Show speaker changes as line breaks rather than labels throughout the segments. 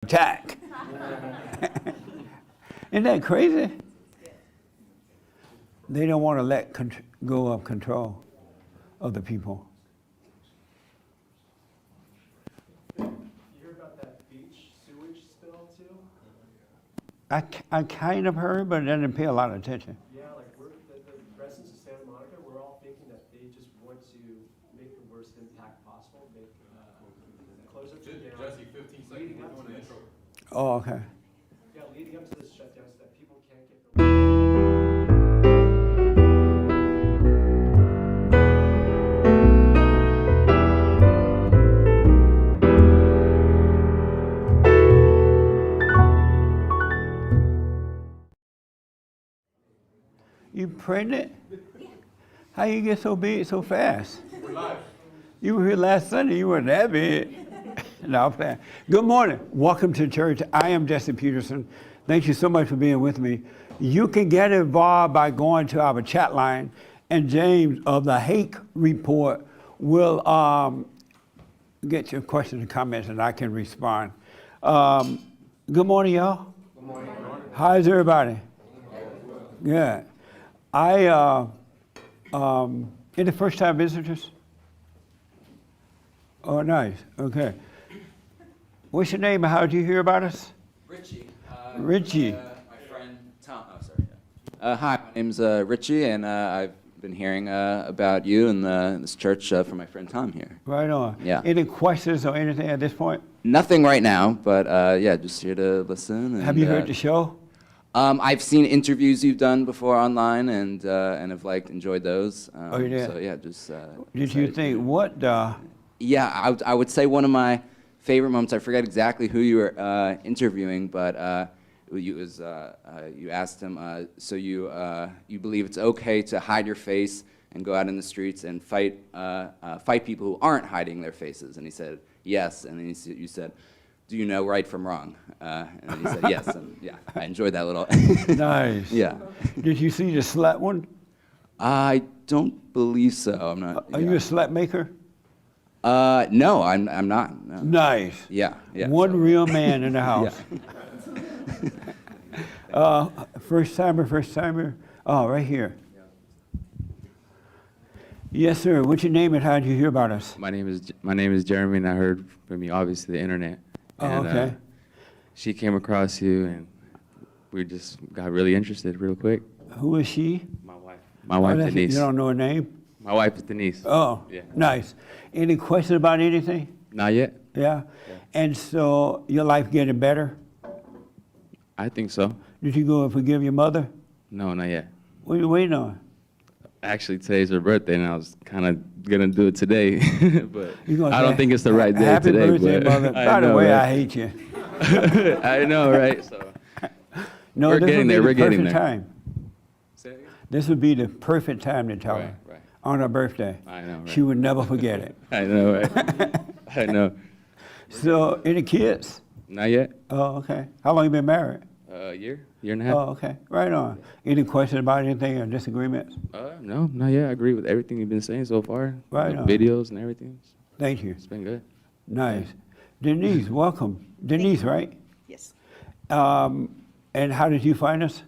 attack. Isn't that crazy? They don't want to let go of control of the people.
You hear about that beach sewage spill too?
I kind of heard, but I didn't pay a lot of attention.
Yeah, like the residents of Santa Monica, we're all thinking that they just want to make the worst impact possible, close everything down.
Jesse, 15 seconds, we're doing an intro.
Oh, okay.
Yeah, leading up to this shutdown so that people can't get the.
You pregnant? Yeah. How you get so big so fast?
We're live.
You were here last Sunday. You weren't that big. No, I'm playing. Good morning. Welcome to church. I am Jesse Peterson. Thank you so much for being with me. You can get involved by going to our chat line, and James of the Hake Report will get your questions and comments, and I can respond. Good morning, y'all.
Good morning.
How's everybody? Good. In the first time visitors? Oh, nice. Okay. What's your name and how did you hear about us?
Richie.
Richie.
My friend Tom. Oh, sorry. Hi, my name's Richie, and I've been hearing about you and this church from my friend Tom here.
Right on.
Yeah.
Any questions or anything at this point?
Nothing right now, but yeah, just here to listen. And,
Have you heard the show?
I've seen interviews you've done before online, and have enjoyed those.
Oh, you did?
So yeah, just.
Did you think what?
Yeah, I would say one of my favorite moments. I forget exactly who you were interviewing, but you asked him. So you believe it's okay to hide your face and go out in the streets and fight people who aren't hiding their faces? And he said yes. And then you said, do you know right from wrong? And then he said yes. And yeah, I enjoyed that little.
Nice.
Yeah.
Did you see the slut one?
I don't believe so. I'm not.
Are you a slut maker?
No, I'm not. No.
Nice.
Yeah.
One real man in the house. First timer. Oh, right here. Yes, sir. What's your name and how did you hear about us?
My name is Jeremy, and I heard from you, obviously, the internet. And,
okay.
She came across you, and we just got really interested real quick.
Who is she?
My wife. My wife, Denise.
You don't know her name?
My wife is Denise.
Oh,
yeah.
Nice. Any question about anything?
Not yet.
Yeah? And so your life getting better?
I think so.
Did you go and forgive your mother?
No, not yet.
What are you waiting on?
Actually, today's her birthday, and I was kind of gonna do it today, but
I
I don't think it's the right day
Happy
today.
birthday,
but
mother. By the way, I hate you.
I know, right? So
No,
we're
this
getting
would be
there.
the
We're getting
perfect
there.
time.
Say it again?
This would be the perfect time to tell her
Right.
on her birthday.
I know, right?
She would never forget it.
I know, right? I know.
So, any kids?
Not yet.
Oh, okay. How long you been married?
A year and a half.
Oh, okay. Right on. Any questions about anything or disagreements?
No, not yet. I agree with everything you've been saying so far.
Right
The
on.
videos and everything.
Thank you.
It's been good.
Nice. Denise, welcome. Denise, right?
Yes.
And how did you find us?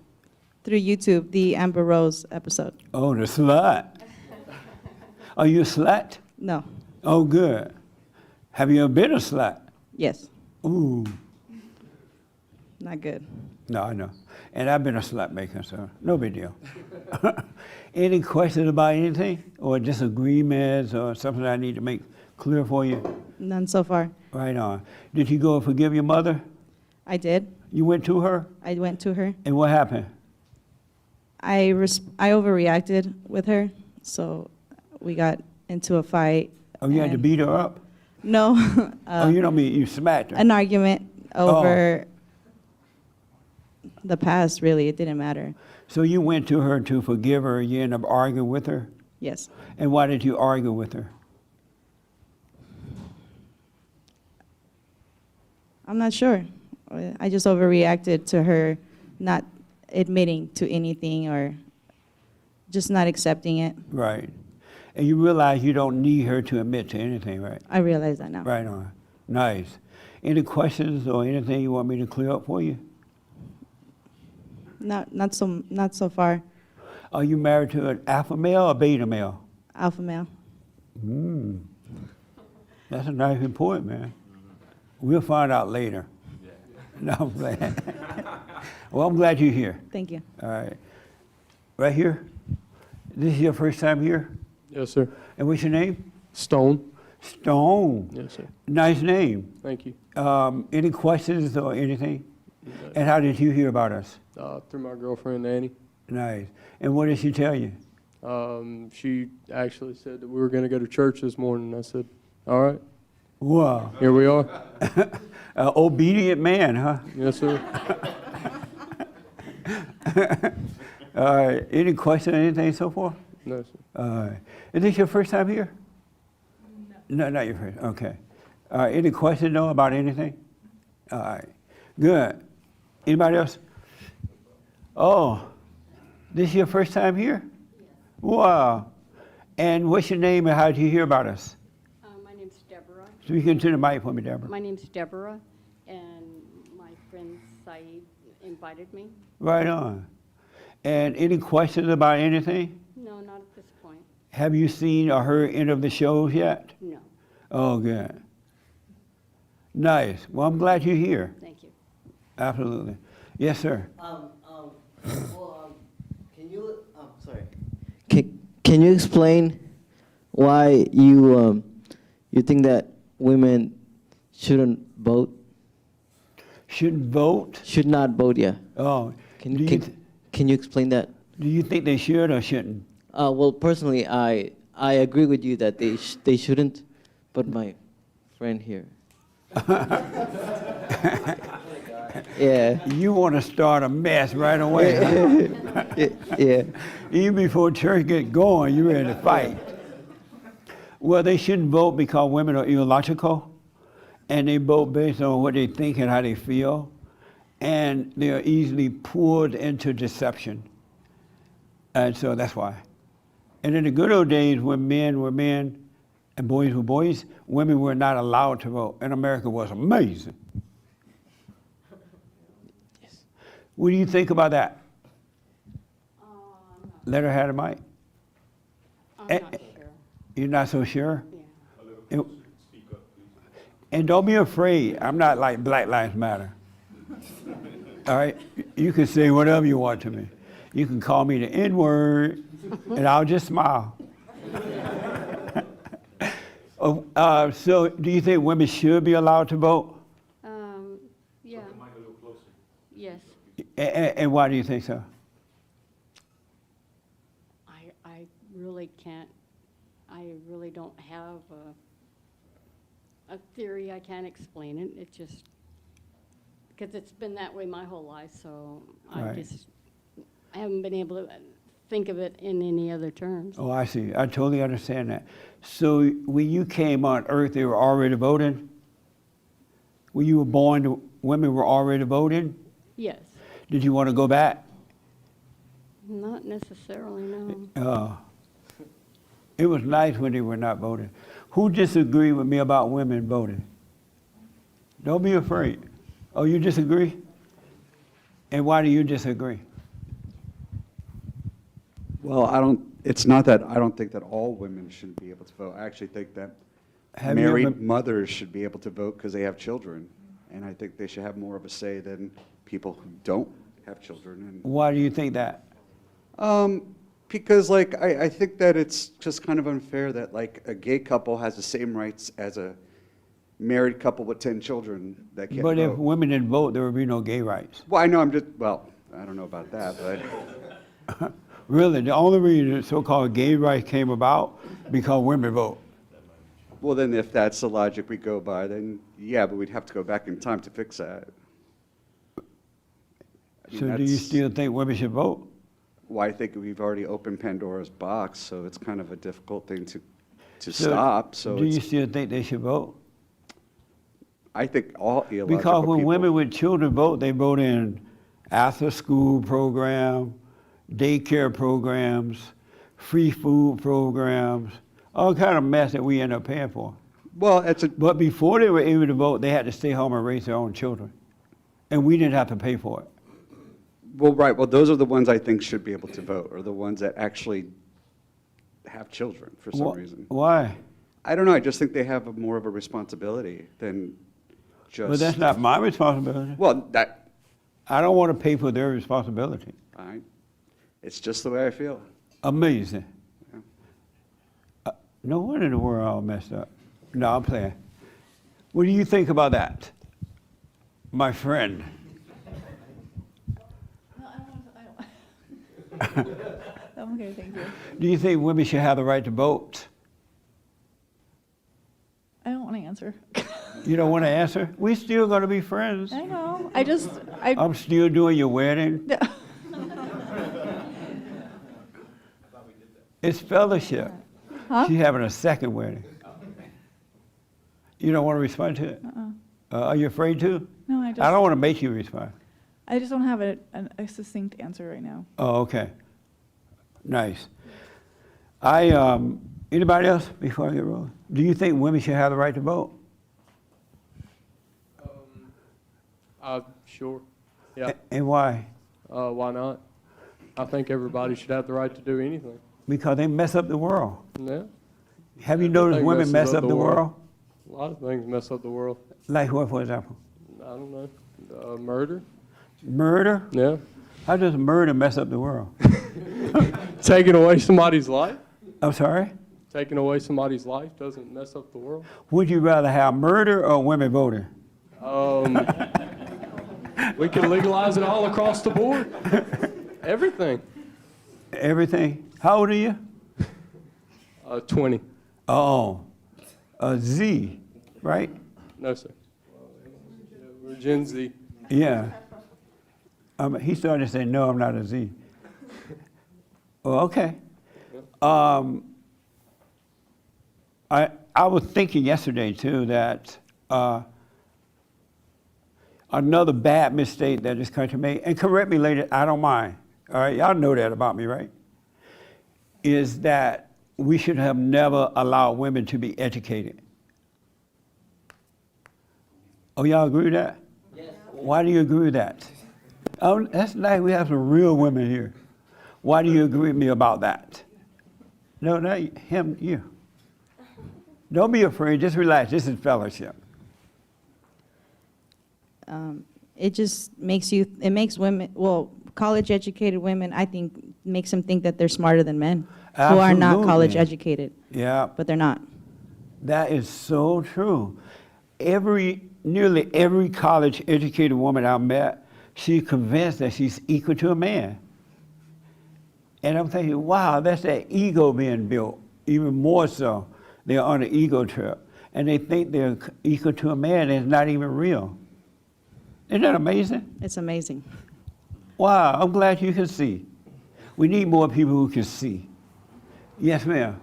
Through YouTube, the Amber Rose episode.
Oh, the slut. Are you a slut?
No.
Oh, good. Have you ever been a slut?
Yes.
Ooh.
Not good.
No, I know. And I've been a slut maker, so no big deal. Any questions about anything or disagreements or something I need to make clear for you?
None so far.
Right on. Did you go and forgive your mother?
I did.
You went to her?
I went to her.
And what happened?
I overreacted with her, so we got into a fight.
Oh, you had to
and-
beat her up?
No.
Oh, you don't mean you smacked her?
An argument
Oh.
over the past, really. It didn't matter.
So you went to her to forgive her, you ended up arguing with her?
Yes.
And why did you argue with her?
I'm not sure. I just overreacted to her not admitting to anything or just not accepting it.
Right. And you realize you don't need her to admit to anything, right?
I realize that now.
Right on. Nice. Any questions or anything you want me to clear up for you?
Not so far.
Are you married to an alpha male or beta male?
Alpha male.
That's a nice point, man. We'll find out later. No, I'm playing. Well, I'm glad you're here.
Thank you.
All right. Right here? This is your first time here?
Yes, sir.
And what's your name?
Stone.
Stone.
Yes, sir.
Nice name.
Thank you.
Any questions or anything? And how did you hear about us?
Through my girlfriend, Annie.
Nice. And what did she tell you?
She actually said that we were going to go to church this morning. I said, all right,
Wow.
here we are.
Obedient man, huh?
Yes, sir.
All right. Any question or anything so far?
No, sir.
All right. Is this your first time here? No, not your first. Okay. Any question though about anything? All right. Good. Anybody else? Oh, this is your first time here?
Yes.
Wow. And what's your name and how did you hear about us?
My name's Deborah.
Speak into the mic for me, Deborah.
My name's Deborah, and my friend Saeed invited me.
Right on. And any questions about anything?
No, not at this point.
Have you seen or heard any of the shows yet?
No,
Oh, good. Nice. Well, I'm glad you're here.
thank you.
Absolutely. Yes, sir.
Can you, sorry. Can you explain why you think that women shouldn't vote?
Shouldn't vote?
Should not vote, yeah.
Oh,
Can
do
can you explain that?
you think they should or shouldn't?
Well, personally, I agree with you that they shouldn't, but my friend here. Yeah.
You want to start a mess right away. Huh?
Yeah.
Even before church gets going, you're ready to fight. Well, they shouldn't vote because women are illogical, and they vote based on what they think and how they feel, and they are easily pulled into deception. And so that's why. And in the good old days when men were men and boys were boys, women were not allowed to vote, and America was amazing.
Yes.
What do you think about that?
I'm
Let her have the mic.
not sure.
You're not so sure?
Yeah.
And don't be afraid. I'm not like Black Lives Matter. All right? You can say whatever you want to me. You can call me the N-word, and I'll just smile. So do you think women should be allowed to vote?
Yeah. Yes.
And why do you think so?
I really can't, I really don't have a theory. I can't explain it. It just, because it's been that way my whole life, so
Right.
I haven't been able to think of it in any other terms.
Oh, I see. I totally understand that. So when you came on earth, they were already voting? When you were born, women were already voting?
Yes.
Did you want to go back?
Not necessarily, no.
It was nice when they were not voting. Who disagreed with me about women voting? Don't be afraid. Oh, you disagree? And why do you disagree?
Well, it's not that I don't think that all women should be able to vote. I actually think that
Have you
married
ever-
mothers should be able to vote because they have children. And I think they should have more of a say than people who don't have children.
Why do you think that?
Because like, I think that it's just kind of unfair that like a gay couple has the same rights as a married couple with 10 children that can't
But if
vote.
women didn't vote, there would be no gay rights.
Well, I know I don't know about that, but
Really, the only reason so-called gay rights came about because women vote.
well, then if that's the logic we go by, then yeah, but we'd have to go back in time to fix that. I mean,
So do you
that's-
still think women should vote?
Well, I think we've already opened Pandora's box, so it's kind of a difficult thing to
So
stop. So
do you
it's,
still think they should vote?
I think all illogical
Because when
people,
women with children vote, they vote in after-school program, daycare programs, free food programs, all kind of mess that we end up paying for.
Well, it's a,
But before they were able to vote, they had to stay home and raise their own children. And we didn't have to pay for it.
well, right, well, those are the ones I think should be able to vote, or the ones that actually have children for some reason.
Why?
I don't know, I just think they have more of a responsibility than just.
But that's not my responsibility.
Well, that,
I don't want to pay for their responsibility.
it's just the way I feel.
Amazing.
Yeah.
No wonder the world all messed up. No, I'm playing. What do you think about that, my friend?
I'm okay, thank you.
Do you think women should have the right to vote?
I don't want to answer.
You don't want to answer? We still going to be friends.
I know. I
I'm still doing your wedding. It's fellowship.
Huh?
She's having a second wedding. You don't want to respond to it? Are you afraid to?
No,
I don't want to make you respond.
I just don't have a succinct answer right now.
Oh, okay. Nice. Anybody else before I get rolling? Do you think women should have the right to vote?
Sure. Yeah.
And why?
Why not? I think everybody should have the right to do anything.
Because they mess up the world.
Yeah.
Have you noticed
Everything
women
messes
mess up the world?
A lot of things mess up the world.
Like what, for example?
I don't know. Murder.
Murder?
Yeah.
How does murder mess up the world?
Taking away somebody's life.
I'm sorry?
Taking away somebody's life doesn't mess up the world.
Would you rather have murder or women voting?
We can legalize it all across the board. Everything.
Everything? How old are you?
20.
Oh, Z, right?
No, sir. We're Gen Z.
Yeah. He started to say, no, I'm not a Z. Well, okay. I was thinking yesterday, too, that another bad mistake that this country made, and correct me later, I don't mind. All right, y'all know that about me, right? Is that we should have never allowed women to be educated. Oh, y'all agree with that? Yes. Why do you agree with that? Oh, that's nice. We have some real women here. Why do you agree with me about that? No, not him, you. Don't be afraid. Just relax. This is fellowship.
It just makes women, well, college-educated women, I think, makes them think that they're smarter than men who are not
Absolutely.
college-educated,
Yeah,
but they're not.
that is so true. Nearly every college-educated woman I met, she's convinced that she's equal to a man. And I'm thinking, wow, that's that ego being built, even more so. They're on an ego trip. And they think they're equal to a man, and it's not even real. Isn't that amazing?
It's amazing.
Wow, I'm glad you can see. We need more people who can see. Yes, ma'am.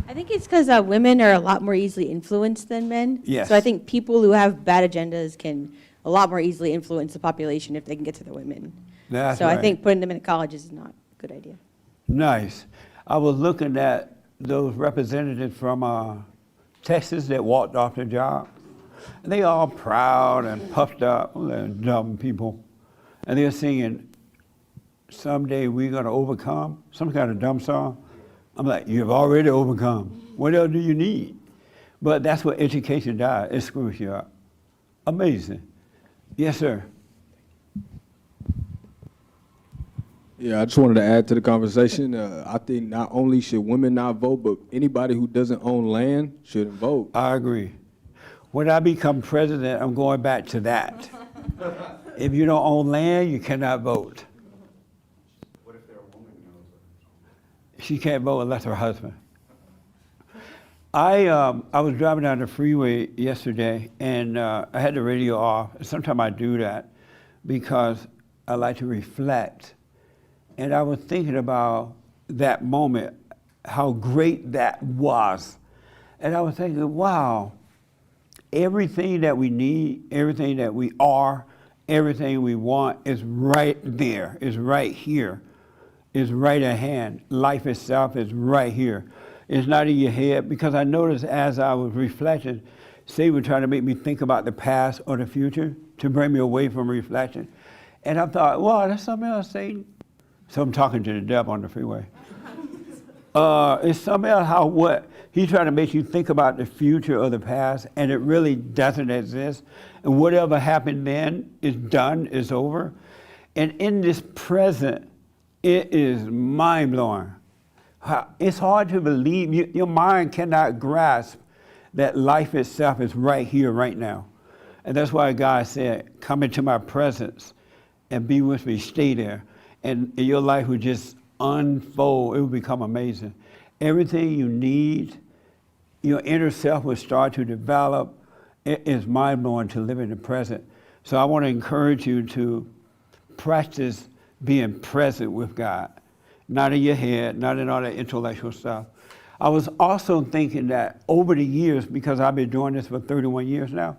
I think it's because women are a lot more easily influenced than men.
Yes.
So I think people who have bad agendas can a lot more easily influence the population if they can get to the women.
That's
So
right.
I think putting them in colleges is not a good idea.
Nice. I was looking at those representatives from Texas that walked off their job. And they all proud and puffed up, they're dumb people. And they're singing, someday we're gonna overcome, some kind of dumb song. I'm like, you've already overcome. What else do you need? But that's what education does, it screws you up. Amazing. Yes, sir.
Yeah, I just wanted to add to the conversation. I think not only should women not vote, but anybody who doesn't own land shouldn't vote.
I agree. When I become president, I'm going back to that. If you don't own land, you cannot vote.
What if they're a woman?
She can't vote unless her husband. I was driving down the freeway yesterday, and I had the radio off. Sometimes I do that because I like to reflect. And I was thinking about that moment, how great that was. And I was thinking, wow, everything that we need, everything that we are, everything we want is right there, is right here, is right at hand. Life itself is right here. It's not in your head, because I noticed as I was reflecting, Satan was trying to make me think about the past or the future to bring me away from reflection. And I thought, well, that's something else, Satan. So I'm talking to the devil on the freeway. It's something else how what? He's trying to make you think about the future or the past, and it really doesn't exist. And whatever happened then is done, is over. And in this present, it is mind-blowing. It's hard to believe. Your mind cannot grasp that life itself is right here, right now. And that's why God said, come into my presence and be with me, stay there. And your life would just unfold. It would become amazing. Everything you need, your inner self will start to develop. It is mind-blowing to live in the present. So I want to encourage you to practice being present with God. Not in your head, not in all that intellectual stuff. I was also thinking that over the years, because I've been doing this for 31 years now,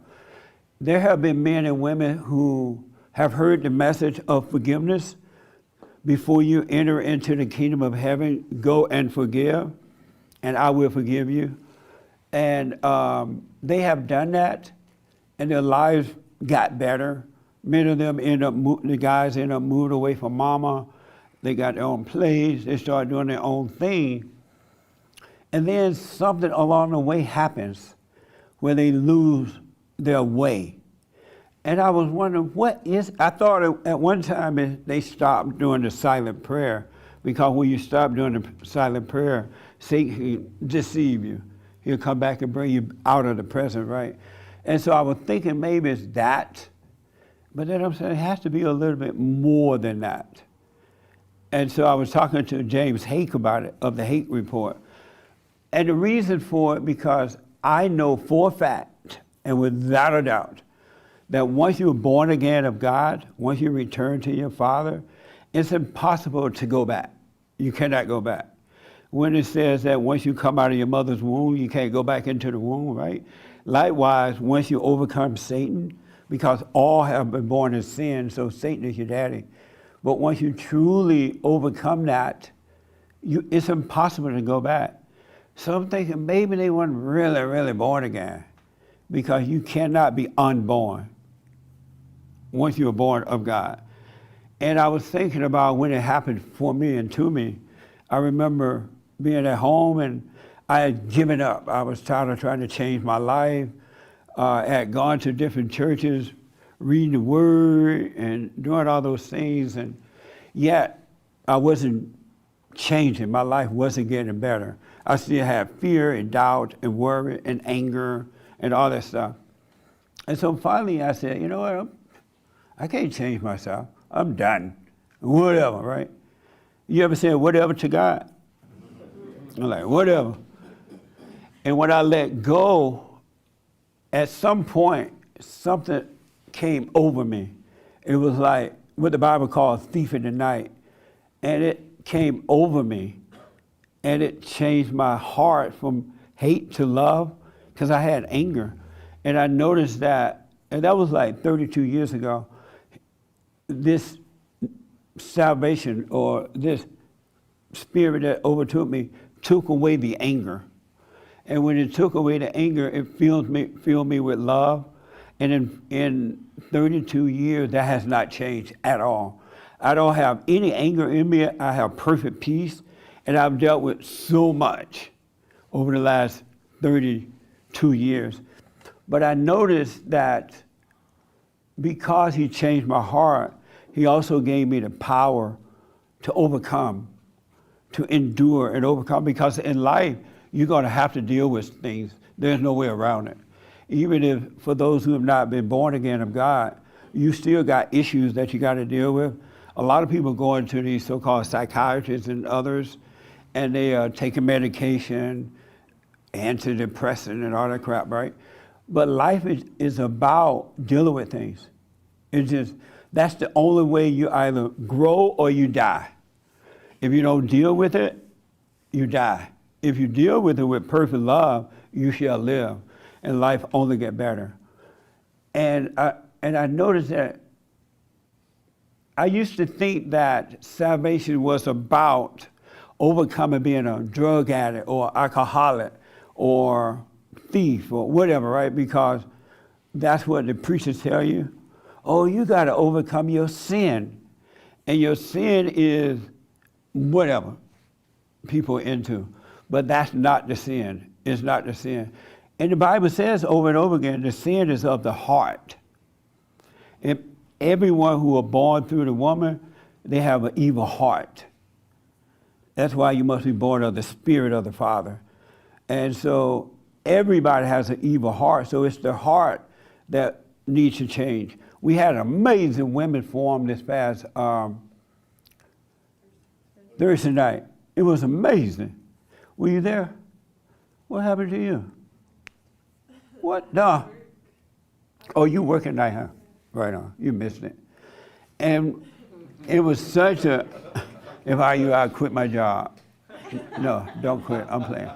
there have been men and women who have heard the message of forgiveness. Before you enter into the kingdom of heaven, go and forgive, and I will forgive you. And they have done that, and their lives got better. Many of them the guys end up moved away from mama. They got their own place. They start doing their own thing. And then something along the way happens where they lose their way. And I was wondering, I thought at one time they stopped doing the silent prayer, because when you stop doing the silent prayer, Satan can deceive you. He'll come back and bring you out of the present, right? And so I was thinking maybe it's that, but then I'm saying it has to be a little bit more than that. And so I was talking to James Hake about it, of the Hake Report. And the reason for it, because I know for a fact, and without a doubt, that once you're born again of God, once you return to your Father, it's impossible to go back. You cannot go back. When it says that once you come out of your mother's womb, you can't go back into the womb, right? Likewise, once you overcome Satan, because all have been born in sin, so Satan is your daddy. But once you truly overcome that, it's impossible to go back. So I'm thinking maybe they weren't really, really born again, because you cannot be unborn once you're born of God. And I was thinking about when it happened for me and to me. I remember being at home and I had given up. I was tired of trying to change my life. I had gone to different churches, reading the Word and doing all those things, and yet I wasn't changing. My life wasn't getting better. I still had fear and doubt and worry and anger and all that stuff. And so finally I said, you know what, I can't change myself. I'm done. Whatever, right? You ever said whatever to God? I'm like, whatever. And when I let go, at some point, something came over me. It was like what the Bible calls thief in the night. And it came over me. And it changed my heart from hate to love, because I had anger. And I noticed that, and that was like 32 years ago, this salvation or this spirit that overtook me took away the anger. And when it took away the anger, it filled me with love. And in 32 years, that has not changed at all. I don't have any anger in me. I have perfect peace. And I've dealt with so much over the last 32 years. But I noticed that because he changed my heart, he also gave me the power to overcome, to endure and overcome. Because in life, you're going to have to deal with things. There's no way around it. Even if, for those who have not been born again of God, you still got issues that you got to deal with. A lot of people go into these so-called psychiatrists and others, and they are taking medication, antidepressant and all that crap, right? But life is about dealing with things. It's just, that's the only way you either grow or you die. If you don't deal with it, you die. If you deal with it with perfect love, you shall live, and life only get better. And I noticed that I used to think that salvation was about overcoming being a drug addict or alcoholic or thief or whatever, right? Because that's what the preachers tell you. Oh, you got to overcome your sin. And your sin is whatever people are into. But that's not the sin. It's not the sin. And the Bible says over and over again, the sin is of the heart. If everyone who are born through the woman, they have an evil heart. That's why you must be born of the Spirit of the Father. And so everybody has an evil heart. So it's the heart that needs to change. We had amazing women forum this past Thursday night. It was amazing. Were you there? What happened to you? What? No. Oh, you work at night, huh? Right on. You missed it. And it was such a, if I were you, I'd quit my job. No, don't quit. I'm playing.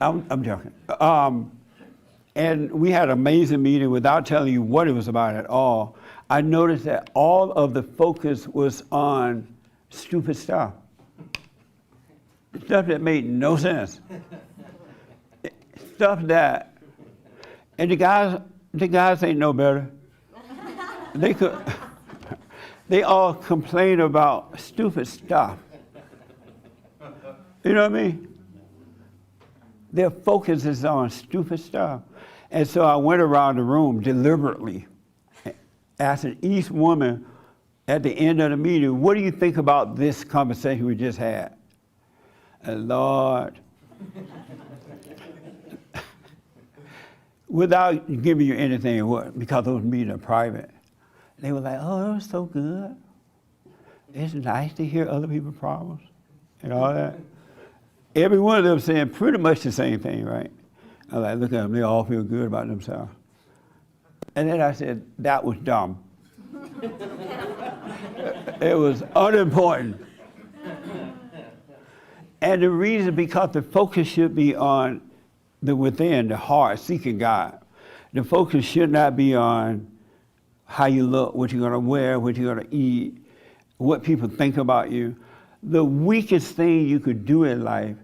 I'm joking. And we had an amazing meeting without telling you what it was about at all. I noticed that all of the focus was on stupid stuff. Stuff that made no sense. Stuff that, and the guys ain't no better. They all complain about stupid stuff. You know what I mean? Their focus is on stupid stuff. And so I went around the room deliberately, asking each woman at the end of the meeting, what do you think about this conversation we just had? And Lord, without giving you anything, because those meetings are private, they were like, oh, it was so good. It's nice to hear other people's problems and all that. Every one of them saying pretty much the same thing, right? I was like, look at them, they all feel good about themselves. And then I said, that was dumb. It was unimportant. And the reason, because the focus should be on the within, the heart, seeking God. The focus should not be on how you look, what you're gonna wear, what you're gonna eat, what people think about you. The weakest thing you could do in life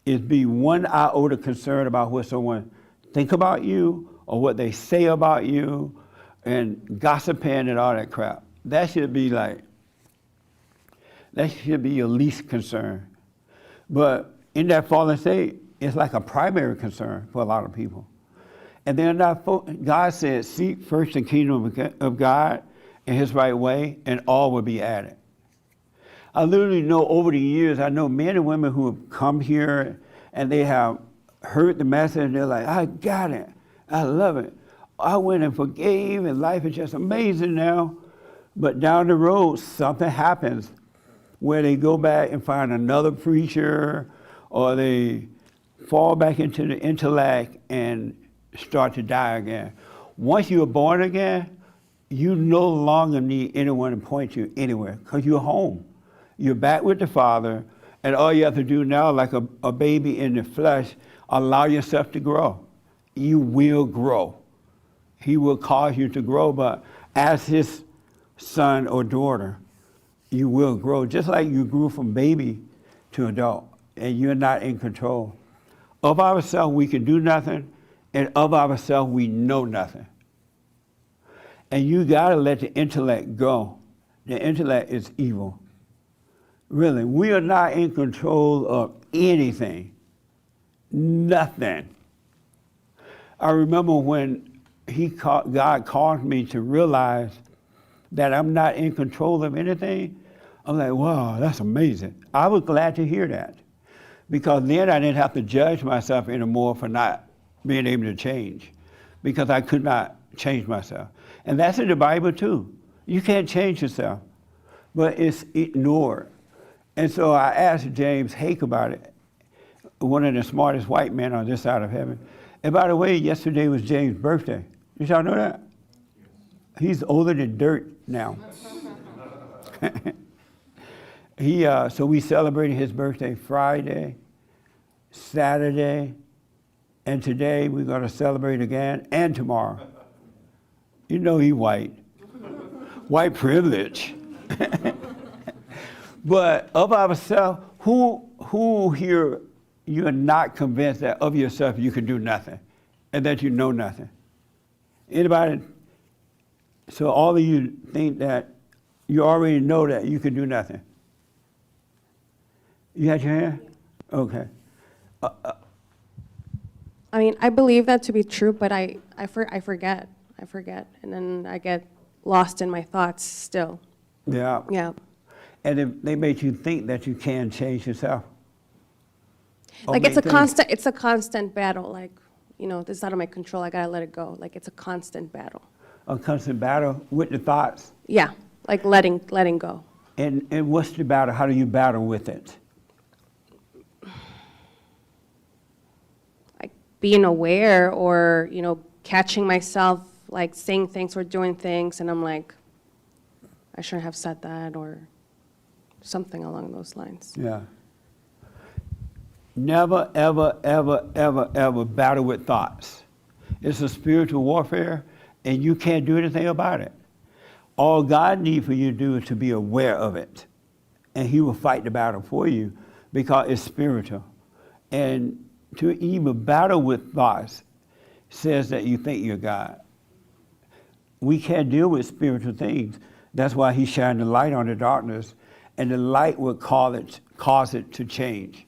is be one iota concerned about what someone think about you or what they say about you and gossiping and all that crap. That should be your least concern. But in that fallen state, it's like a primary concern for a lot of people. And they're not, God said, seek first the kingdom of God and his right way, and all will be added. I literally know over the years, I know men and women who have come here and they have heard the message and they're like, I got it, I love it. I went and forgave and life is just amazing now. But down the road, something happens where they go back and find another preacher or they fall back into the intellect and start to die again. Once you're born again, you no longer need anyone to point you anywhere because you're home. You're back with the Father, and all you have to do now, like a baby in the flesh, allow yourself to grow. You will grow. He will cause you to grow, but as his son or daughter, you will grow, just like you grew from baby to adult, and you're not in control. Of ourselves, we can do nothing, and of ourselves, we know nothing. And you gotta let the intellect go. The intellect is evil. Really, we are not in control of anything. Nothing. I remember when God caused me to realize that I'm not in control of anything. I'm like, wow, that's amazing. I was glad to hear that because then I didn't have to judge myself anymore for not being able to change because I could not change myself. And that's in the Bible too. You can't change yourself, but it's ignored. And so I asked James Hake about it, one of the smartest white men on this side of heaven. And by the way, yesterday was James' birthday. Did y'all know that? He's older than dirt now. So we celebrated his birthday Friday, Saturday, and today we're going to celebrate again, and tomorrow. You know he white. White privilege. But of ourselves, Who here, you are not convinced that of yourself you can do nothing and that you know nothing? Anybody? So all of you think that you already know that you can do nothing? You had your hand? Okay.
I mean, I believe that to be true, but I forget. I forget. And then I get lost in my thoughts still.
Yeah.
Yeah.
And they make you think that you can change yourself. Or
Like it's
make
a
things-
constant battle. Like, you know, this is out of my control. I gotta let it go. Like it's a constant battle.
A constant battle with the thoughts.
Yeah, like letting go.
And what's the battle? How do you battle with it?
Like being aware, or, you know, catching myself like saying things or doing things, and I'm like, I shouldn't have said that, or something along those lines.
Yeah. Never, ever, ever, ever, ever battle with thoughts. It's a spiritual warfare, and you can't do anything about it. All God needs for you to do is to be aware of it, and He will fight the battle for you because it's spiritual. And to even battle with thoughts says that you think you're God. We can't deal with spiritual things. That's why He shined the light on the darkness, and the light will cause it to change.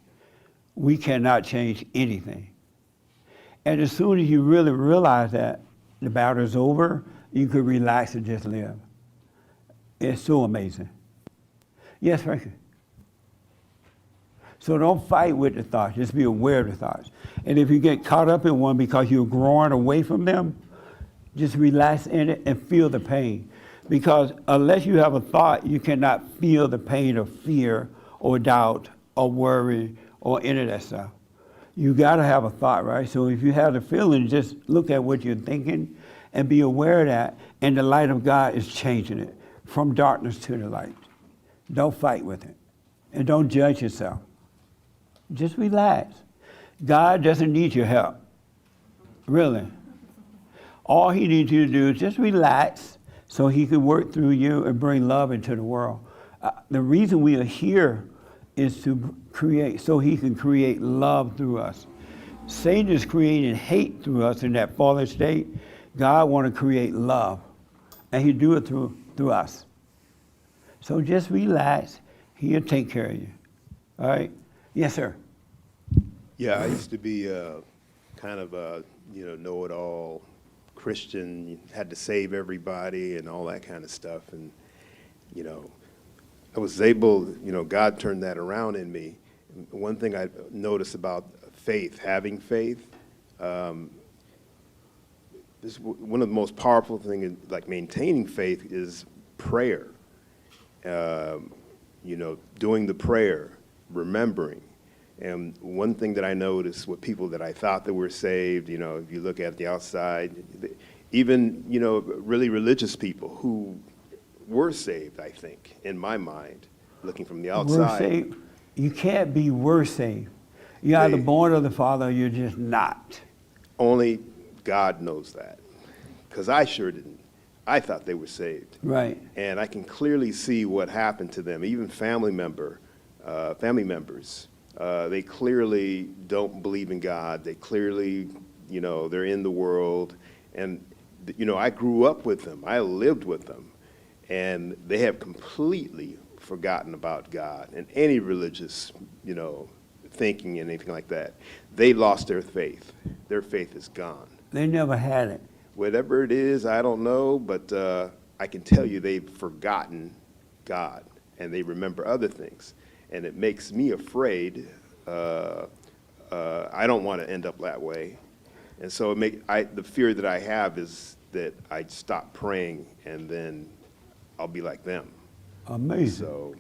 We cannot change anything. And as soon as you really realize that the battle is over, you could relax and just live. It's so amazing. Yes, Frankie? So don't fight with the thoughts, just be aware of the thoughts. And if you get caught up in one because you're growing away from them, just relax in it and feel the pain. Because unless you have a thought, you cannot feel the pain of fear or doubt or worry or any of that stuff. You gotta have a thought, right? So if you have the feeling, just look at what you're thinking and be aware of that, and the light of God is changing it from darkness to the light. Don't fight with it, and don't judge yourself. Just relax. God doesn't need your help, really. All He needs you to do is just relax so He can work through you and bring love into the world. The reason we are here is to create, so He can create love through us. Satan is creating hate through us in that fallen state. God wants to create love, and He do it through us. So just relax. He'll take care of you. All right? Yes, sir.
Yeah, I used to be kind of a know-it-all Christian. You had to save everybody and all that kind of stuff. And I was able, God turned that around in me. One thing I noticed about faith, having faith, this one of the most powerful things, like maintaining faith, is prayer. Doing the prayer, remembering. And one thing that I noticed with people that I thought that were saved, if you look at the outside, even, really religious people who were saved, I think, in my mind, looking from the outside.
We're saved. You can't be worse saved. You're either born of the Father or you're just not.
Only God knows that, because I sure didn't. I thought they were saved.
Right.
And I can clearly see what happened to them, even family members. They clearly don't believe in God. They clearly, they're in the world. And, I grew up with them. I lived with them. And they have completely forgotten about God and any religious, thinking and anything like that. They lost their faith. Their faith is gone.
They never had it.
Whatever it is, I don't know, but I can tell you they've forgotten God, and they remember other things. And it makes me afraid. I don't want to end up that way. And so the fear that I have is that I stop praying, and then I'll be like them.
Amazing.
So.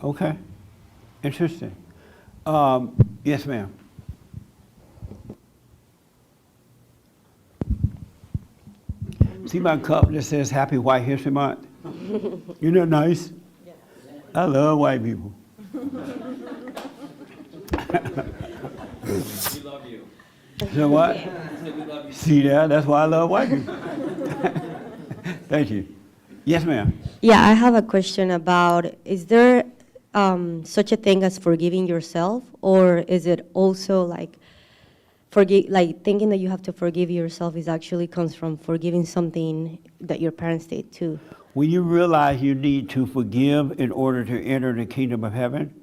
Okay. Interesting. Yes, ma'am. See my cup that says Happy White History Month? Isn't that nice? Yeah. I love white people.
We love you.
So what?
We love you.
See that? That's why I love white people. Thank you. Yes, ma'am.
Yeah, I have a question about, is there such a thing as forgiving yourself, or is it also like thinking that you have to forgive yourself is actually comes from forgiving something that your parents did too?
When you realize you need to forgive in order to enter the kingdom of heaven,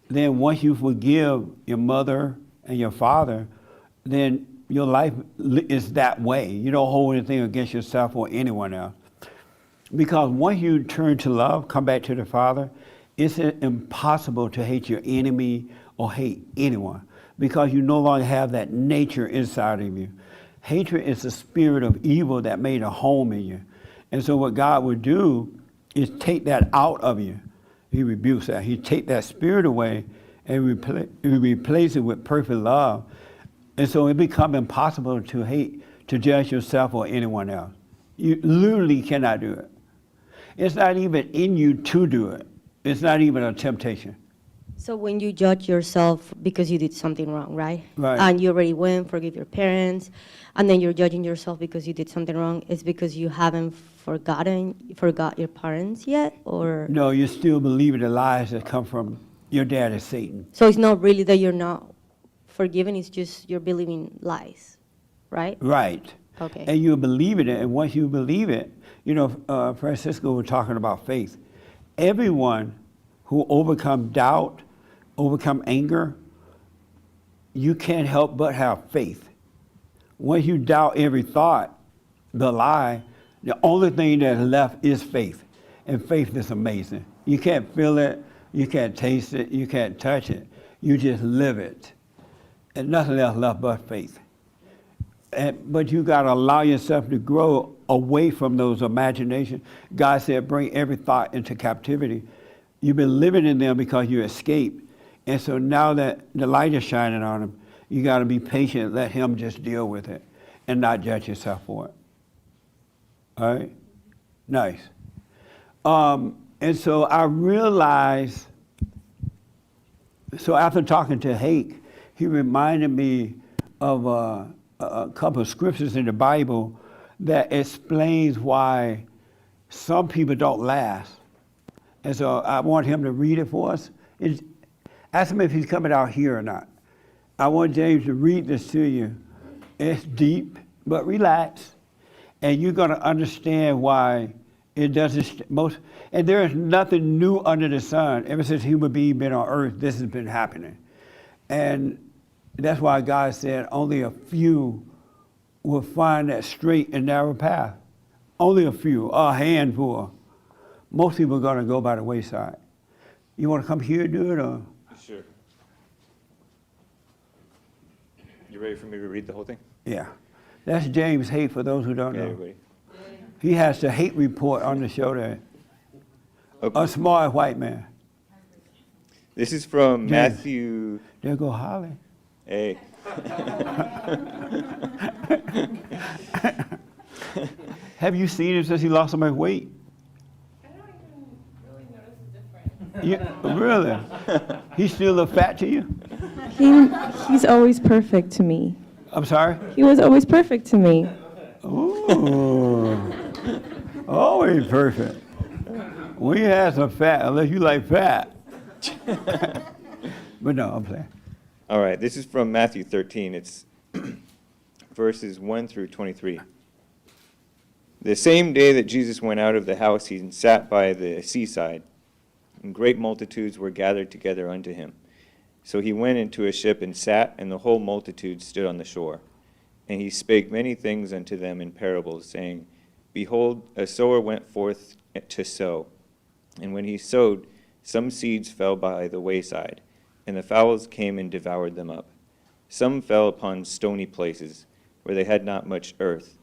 then once you forgive your mother and your father, then your life is that way. You don't hold anything against yourself or anyone else. Because once you turn to love, come back to the Father, it's impossible to hate your enemy or hate anyone, because you no longer have that nature inside of you. Hatred is the spirit of evil that made a home in you. And so what God would do is take that out of you. He rebukes that. He take that spirit away and replace it with perfect love. And so it becomes impossible to hate, to judge yourself or anyone else. You literally cannot do it. It's not even in you to do it. It's not even a temptation.
So when you judge yourself because you did something wrong, right?
Right.
And you already went, forgive your parents, and then you're judging yourself because you did something wrong, it's because you haven't forgot your parents yet, or?
No, you're still believing the lies that come from your dad is Satan.
So it's not really that you're not forgiven, it's just you're believing lies, right?
Right.
Okay.
And you believe it, and once you believe it, you know, Francisco was talking about faith. Everyone who overcome doubt, overcome anger, you can't help but have faith. Once you doubt every thought, the lie, the only thing that's left is faith. And faith is amazing. You can't feel it, you can't taste it, you can't touch it. You just live it. And nothing else left but faith. But you got to allow yourself to grow away from those imaginations. God said, bring every thought into captivity. You've been living in them because you escaped. And so now that the light is shining on them, you got to be patient, let him just deal with it and not judge yourself for it. All right? Nice. And so I realized, so after talking to Hake, he reminded me of a couple of scriptures in the Bible that explains why some people don't last. And so I want him to read it for us. Ask him if he's coming out here or not. I want James to read this to you. It's deep, but relax. And you're going to understand why it doesn't, and there is nothing new under the sun. Ever since human beings been on earth, this has been happening. And that's why God said only a few will find that straight and narrow path. Only a few, a handful. Most people are going to go by the wayside. You want to come here and do it, or?
Sure. You ready for me to read the whole thing?
Yeah. That's James Hate, for those who don't know.
Everybody.
He has the hate report on the show there.
Okay.
A smart white man.
This is from
James.
Matthew.
There go Holly.
Hey.
Have you seen him since he lost so much weight?
I don't even really notice the difference.
Really? He still look fat to you?
He's always perfect to me.
I'm sorry?
He was always perfect to me.
Ooh. Always perfect. We have some fat, unless you like fat. But no, I'm saying.
All right, this is from Matthew 13. It's verses 1 through 23. The same day that Jesus went out of the house, he sat by the seaside, and great multitudes were gathered together unto him. So he went into a ship and sat, and the whole multitude stood on the shore. And he spake many things unto them in parables, saying, Behold, a sower went forth to sow. And when he sowed, some seeds fell by the wayside, and the fowls came and devoured them up. Some fell upon stony places, where they had not much earth,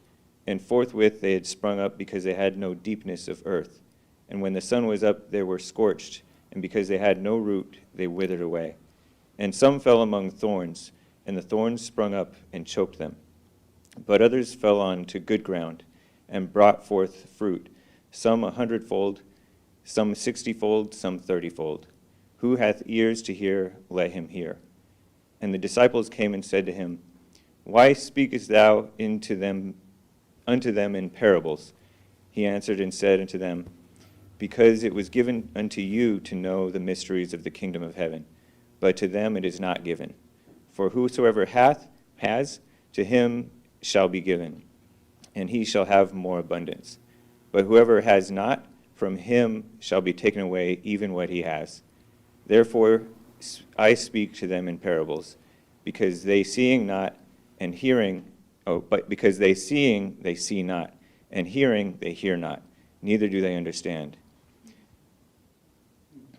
and forthwith they had sprung up because they had no deepness of earth. And when the sun was up, they were scorched, and because they had no root, they withered away. And some fell among thorns, and the thorns sprung up and choked them. But others fell on to good ground, and brought forth fruit, some 100-fold, some 60-fold, some 30-fold. Who hath ears to hear, let him hear. And the disciples came and said to him, Why speakest thou unto them in parables? He answered and said unto them, because it was given unto you to know the mysteries of the kingdom of heaven, but to them it is not given. For whosoever has, to him shall be given, and he shall have more abundance. But whoever has not, from him shall be taken away even what he has. Therefore I speak to them in parables, because they seeing not, and hearing, but because they seeing, they see not, and hearing, they hear not, neither do they understand.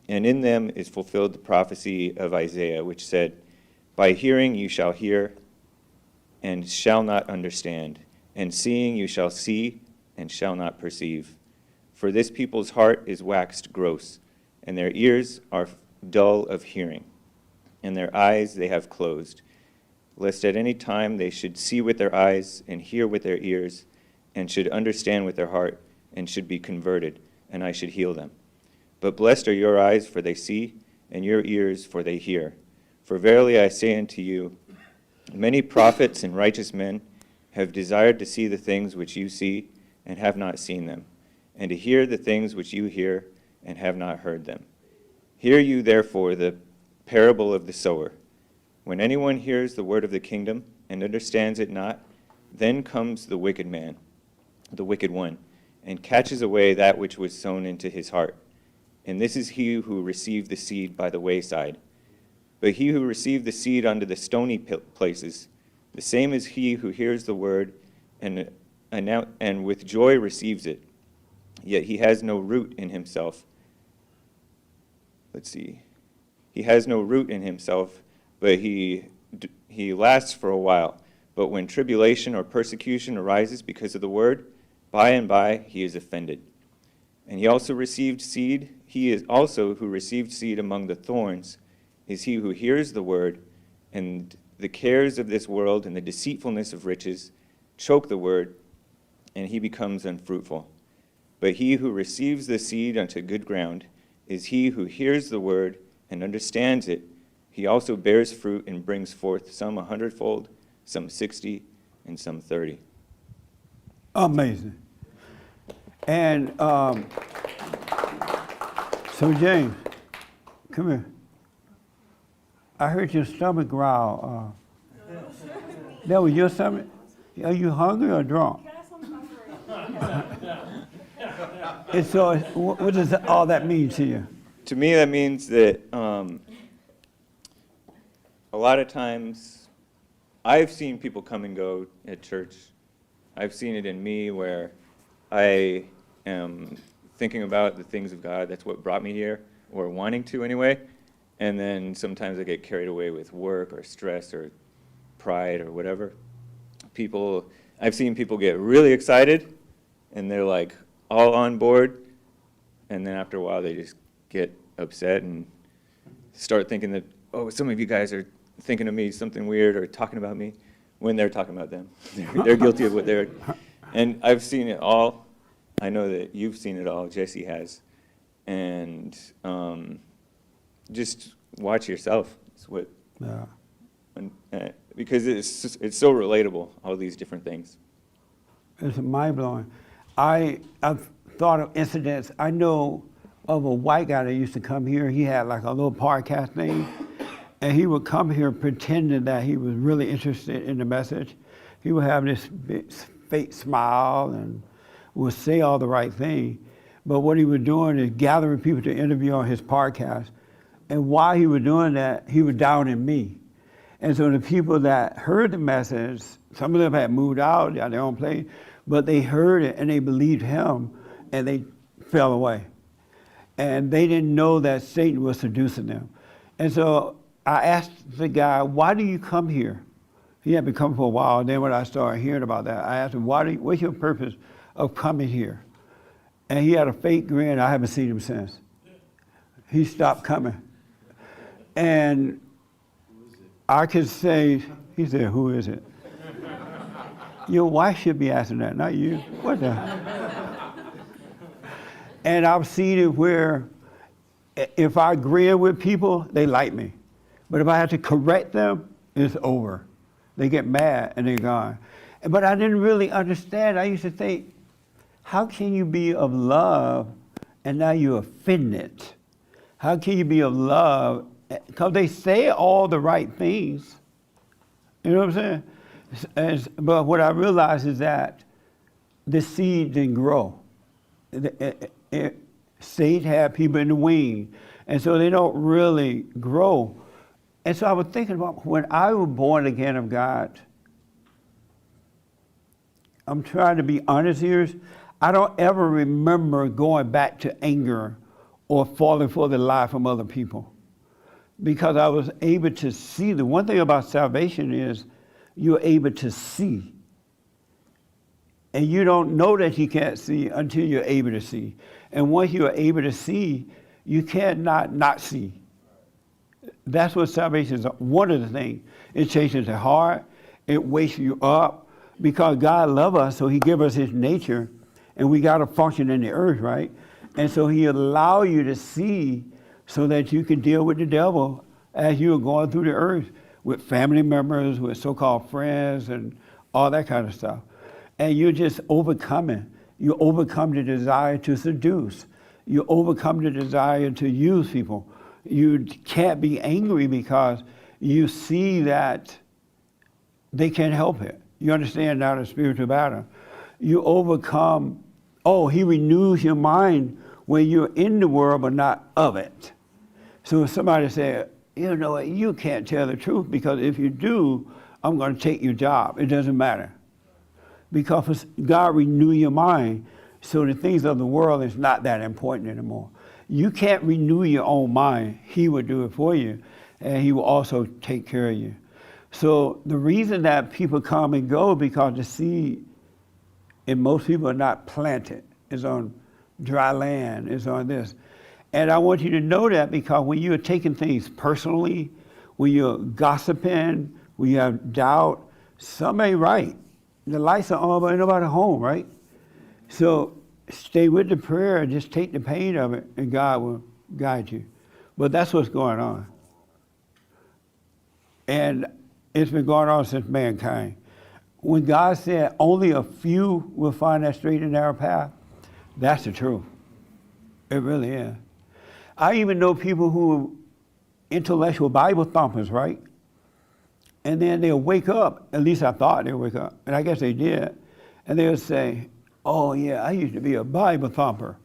And in them is fulfilled the prophecy of Isaiah, which said, By hearing you shall hear, and shall not understand, and seeing you shall see, and shall not perceive. For this people's heart is waxed gross, and their ears are dull of hearing, and their eyes they have closed, lest at any time they should see with their eyes, and hear with their ears, and should understand with their heart, and should be converted, and I should heal them. But blessed are your eyes, for they see, and your ears, for they hear. For verily I say unto you, many prophets and righteous men have desired to see the things which you see, and have not seen them, and to hear the things which you hear, and have not heard them. Hear you therefore the parable of the sower. When anyone hears the word of the kingdom, and understands it not, then comes the wicked man, the wicked one, and catches away that which was sown into his heart. And this is he who received the seed by the wayside. But he who received the seed under the stony places, the same is he who hears the word and with joy receives it. Yet he has no root in himself. He has no root in himself, but he lasts for a while. But when tribulation or persecution arises because of the word, by and by he is offended. And he also received seed. He is also who received seed among the thorns is he who hears the word, and the cares of this world and the deceitfulness of riches choke the word, and he becomes unfruitful. But he who receives the seed unto good ground is he who hears the word and understands it. He also bears fruit and brings forth some 100-fold, some 60, and some 30.
Amazing. And so, James, come here. I heard your stomach growl. That was your stomach? Are you hungry or drunk? And so, what does all that mean to you?
To me, that means that a lot of times I've seen people come and go at church. I've seen it in me where I am thinking about the things of God. That's what brought me here, or wanting to anyway. And then sometimes I get carried away with work or stress or pride or whatever. I've seen people get really excited and they're like all on board. And then after a while they just get upset and start thinking that, oh, some of you guys are thinking of me something weird or talking about me when they're talking about them. They're guilty of what they're, and I've seen it all. I know that you've seen it all, Jesse has. And just watch yourself. It's what,
Yeah.
because it's so relatable, all these different things.
It's mind-blowing. I've thought of incidents. I know of a white guy that used to come here. He had like a little podcast thing, and he would come here pretending that he was really interested in the message. He would have this big fake smile and would say all the right thing. But what he was doing is gathering people to interview on his podcast. And while he was doing that, he was downing me. And so the people that heard the message, some of them had moved out, they had their own place, but they heard it and they believed him and they fell away. And they didn't know that Satan was seducing them. And so I asked the guy, why do you come here? He had been coming for a while, and then when I started hearing about that, I asked him, what's your purpose of coming here? And he had a fake grin. I haven't seen him since. He stopped coming. And I could say, he said, who is it? Your wife should be asking that, not you. What the? And I've seen it where if I agree with people, they like me. But if I have to correct them, it's over. They get mad and they're gone. But I didn't really understand. I used to think, how can you be of love and now you're offended. How can you be of love? Because they say all the right things. You know what I'm saying? But what I realize is that the seed didn't grow. Seed had people in the wing, and so they don't really grow. And so I was thinking about when I was born again of God, I'm trying to be honest here, I don't ever remember going back to anger or falling for the lie from other people, because I was able to see. The one thing about salvation is you're able to see. And you don't know that you can't see until you're able to see. And once you're able to see, you cannot not see. That's what salvation is. One of the things. It changes the heart. It wakes you up. Because God loves us, so he gives us his nature. And we got to function in the earth, right? And so he allows you to see so that you can deal with the devil as you're going through the earth with family members, with so-called friends, and all that kind of stuff. And you're just overcoming. You overcome the desire to seduce. You overcome the desire to use people. You can't be angry because you see that they can't help it. You understand now the spiritual battle. You overcome, he renews your mind when you're in the world but not of it. So if somebody said, you know what, you can't tell the truth because if you do, I'm going to take your job. It doesn't matter. Because God renew your mind so the things of the world is not that important anymore. You can't renew your own mind. He will do it for you, and he will also take care of you. So the reason that people come and go because the seed in most people are not planted. It's on dry land. It's on this. And I want you to know that because when you're taking things personally, when you're gossiping, when you have doubt, something ain't right. The lights are on, but ain't nobody home, right? So stay with the prayer and just take the pain of it, and God will guide you. But that's what's going on. And it's been going on since mankind. When God said only a few will find that straight and narrow path, that's the truth. It really is. I even know people who are intellectual Bible thumpers, right? And then they'll wake up, at least I thought they'll wake up, and I guess they did, and they'll say, oh yeah, I used to be a Bible thumper.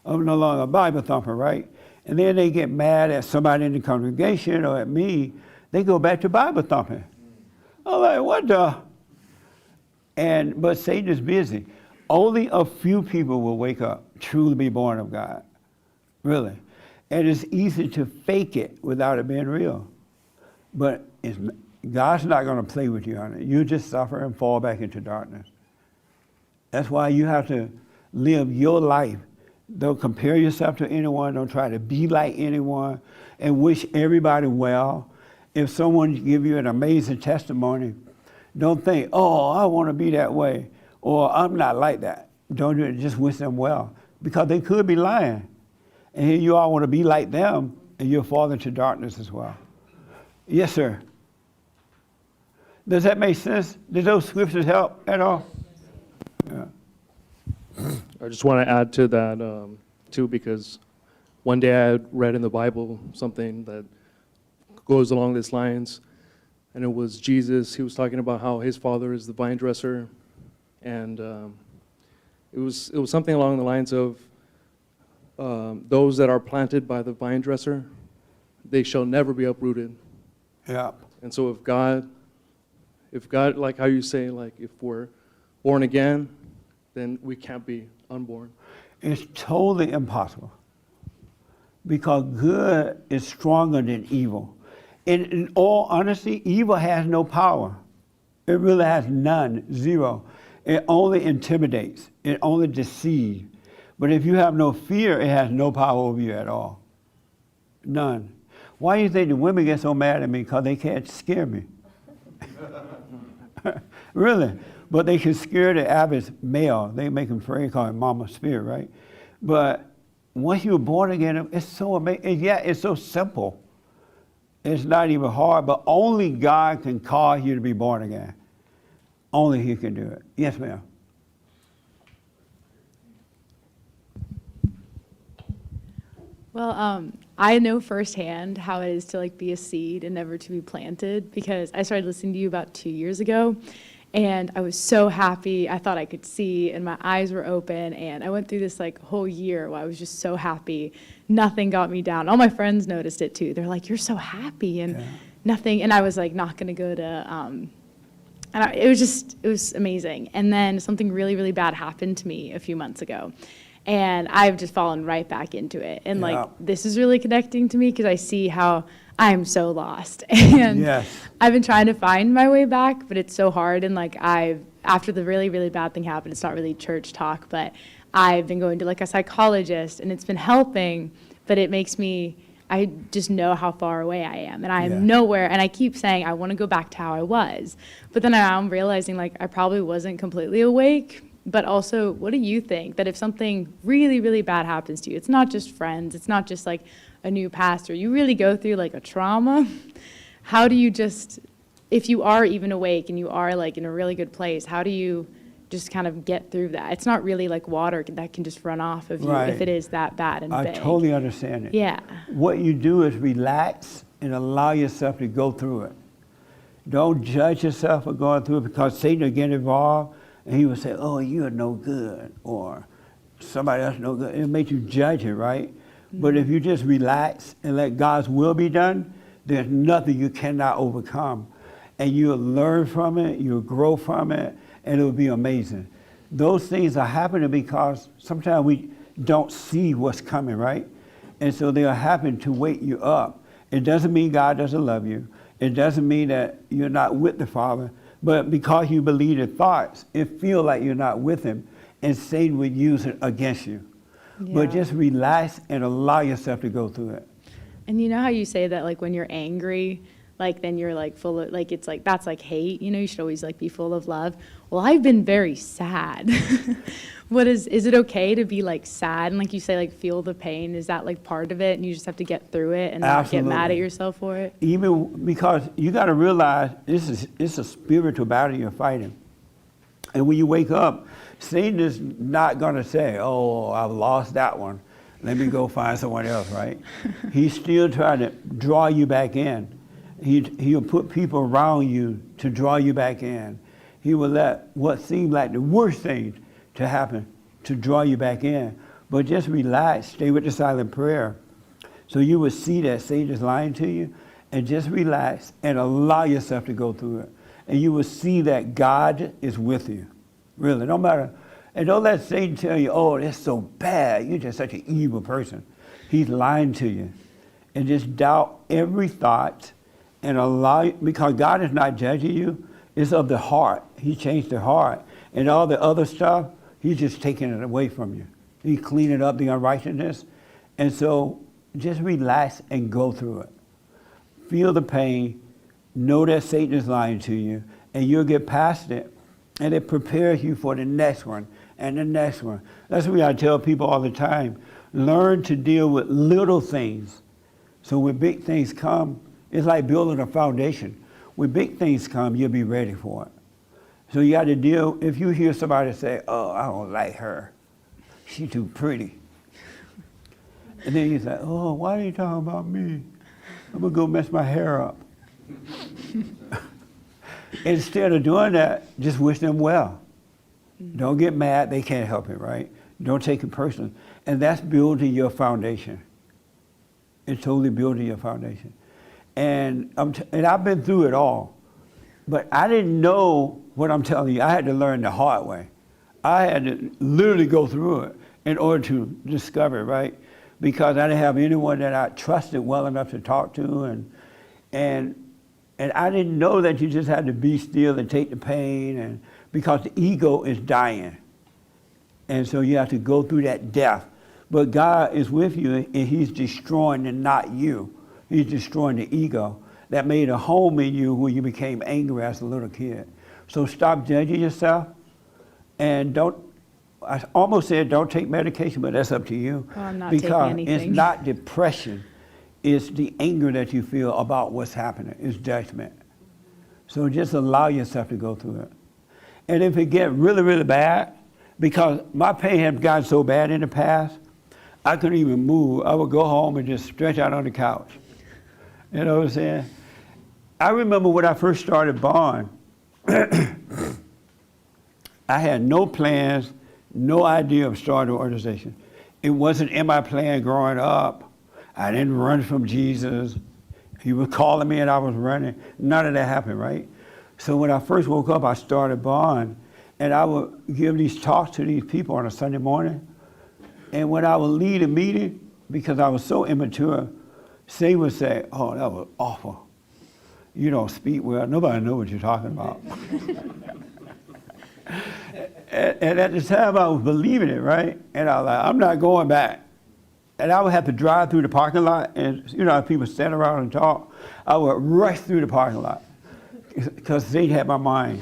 I'm no longer a Bible thumper, right? And then they get mad at somebody in the congregation or at me, they go back to Bible thumping. I'm like, what the? But Satan is busy. Only a few people will wake up, truly be born of God, really. And it's easy to fake it without it being real. But God's not going to play with you on it. You just suffer and fall back into darkness. That's why you have to live your life. Don't compare yourself to anyone. Don't try to be like anyone and wish everybody well. If someone give you an amazing testimony, don't think, I want to be that way, or I'm not like that. Don't do it. Just wish them well, because they could be lying. And here you all want to be like them, and you'll fall into darkness as well. Yes, sir. Does that make sense? Did those scriptures help at all? Yeah.
I just want to add to that, too, because one day I had read in the Bible something that goes along these lines, and it was Jesus. He was talking about how his father is the vine dresser, and it was something along the lines of those that are planted by the vine dresser, they shall never be uprooted.
Yeah.
And so if God, like how you say, like if we're born again, then we can't be unborn.
It's totally impossible, because good is stronger than evil. In all honesty, evil has no power. It really has none, zero. It only intimidates. It only deceives. But if you have no fear, it has no power over you at all. None. Why do you think the women get so mad at me? Because they can't scare me. Really. But they can scare the average male. They make him afraid, call him mama spirit, right? But once you're born again, it's so amazing. Yeah, it's so simple. It's not even hard, but only God can cause you to be born again. Only he can do it. Yes, ma'am.
Well, I know firsthand how it is to like be a seed and never to be planted, because I started listening to you about 2 years ago, and I was so happy. I thought I could see, and my eyes were open, and I went through this like whole year where I was just so happy. Nothing got me down. All my friends noticed it too. They're like, "You're so happy," and nothing. And I was like, not gonna go to. It was amazing. And then something really, really bad happened to me a few months ago. And I've just fallen right back into it. And like, this is really connecting to me because I see how I'm so lost. And I've been trying to find my way back, but it's so hard. And like, after the really, really bad thing happened, it's not really church talk, but I've been going to like a psychologist, and it's been helping, but it makes me, I just know how far away I am, and I am nowhere. And I keep saying I want to go back to how I was, but then I'm realizing like I probably wasn't completely awake. But also, what do you think that if something really, really bad happens to you, it's not just friends, it's not just like a new pastor, you really go through like a trauma? How do you just, if you are even awake and you are like in a really good place, how do you just kind of get through that? It's not really like water that can just run off of you if it is that bad and big.
I totally understand it.
Yeah.
What you do is relax and allow yourself to go through it. Don't judge yourself for going through it, because Satan will get involved and he will say, "Oh, you're no good," or somebody else no good. It'll make you judge it, right? Mm-hmm. But if you just relax and let God's will be done, there's nothing you cannot overcome. And you'll learn from it, you'll grow from it, and it'll be amazing. Those things are happening because sometimes we don't see what's coming, right? And so they'll happen to wake you up. It doesn't mean God doesn't love you. It doesn't mean that you're not with the Father. But because you believe the thoughts, it feels like you're not with him, and Satan would use it against you. Yeah. But just relax and allow yourself to go through it.
And you know how you say that like when you're angry, like then you're like full of, like it's like, that's like hate, you know, you should always like be full of love. Well, I've been very sad. Is it okay to be like sad and like you say, like feel the pain? Is that like part of it and you just have to get through it and not get mad at yourself for it?
Even because you got to realize it's a spiritual battle you're fighting. And when you wake up, Satan is not going to say, "Oh, I've lost that one. Let me go find someone else," right? He's still trying to draw you back in. He'll put people around you to draw you back in. He will let what seemed like the worst things to happen to draw you back in. But just relax, stay with the silent prayer. So you will see that Satan is lying to you, and just relax and allow yourself to go through it. And you will see that God is with you. Really, no matter. And don't let Satan tell you, "Oh, that's so bad. You're just such an evil person." He's lying to you. And just doubt every thought and allow, because God is not judging you. It's of the heart. He changed the heart. And all the other stuff, he's just taking it away from you. He's cleaning up the unrighteousness. And so just relax and go through it. Feel the pain. Know that Satan is lying to you. And you'll get past it. And it prepares you for the next one and the next one. That's what I tell people all the time. Learn to deal with little things. So when big things come, it's like building a foundation. When big things come, you'll be ready for it. So you got to deal, if you hear somebody say, "Oh, I don't like her. She's too pretty." And then you say, "Oh, why are you talking about me? I'm going to go mess my hair up." Instead of doing that, just wish them well. Don't get mad. They can't help it, right? Don't take it personal. And that's building your foundation. It's totally building your foundation. And I've been through it all. But I didn't know what I'm telling you. I had to learn the hard way. I had to literally go through it in order to discover it, right? Because I didn't have anyone that I trusted well enough to talk to. And I didn't know that you just had to be still and take the pain, and because the ego is dying. And so you have to go through that death. But God is with you, and he's destroying and not you. He's destroying the ego that made a home in you when you became angry as a little kid. So stop judging yourself, and I almost said don't take medication, but that's up to you.
Oh, I'm not
because
taking anything.
It's not depression. It's the anger that you feel about what's happening. It's judgment. So just allow yourself to go through it. And if it gets really, really bad, because my pain had gotten so bad in the past, I couldn't even move. I would go home and just stretch out on the couch. You know what I'm saying? I remember when I first started Bond, I had no plans, no idea of starting an organization. It wasn't in my plan growing up. I didn't run from Jesus. He was calling me and I was running. None of that happened, right? So when I first woke up, I started Bond, and I would give these talks to these people on a Sunday morning. And when I would lead a meeting, because I was so immature, they would say, "Oh, that was awful. You don't speak well. Nobody knows what you're talking about." and at the time, I was believing it, right? And I was like, "I'm not going back." And I would have to drive through the parking lot, and you know, if people stand around and talk, I would rush through the parking lot because they had my mind.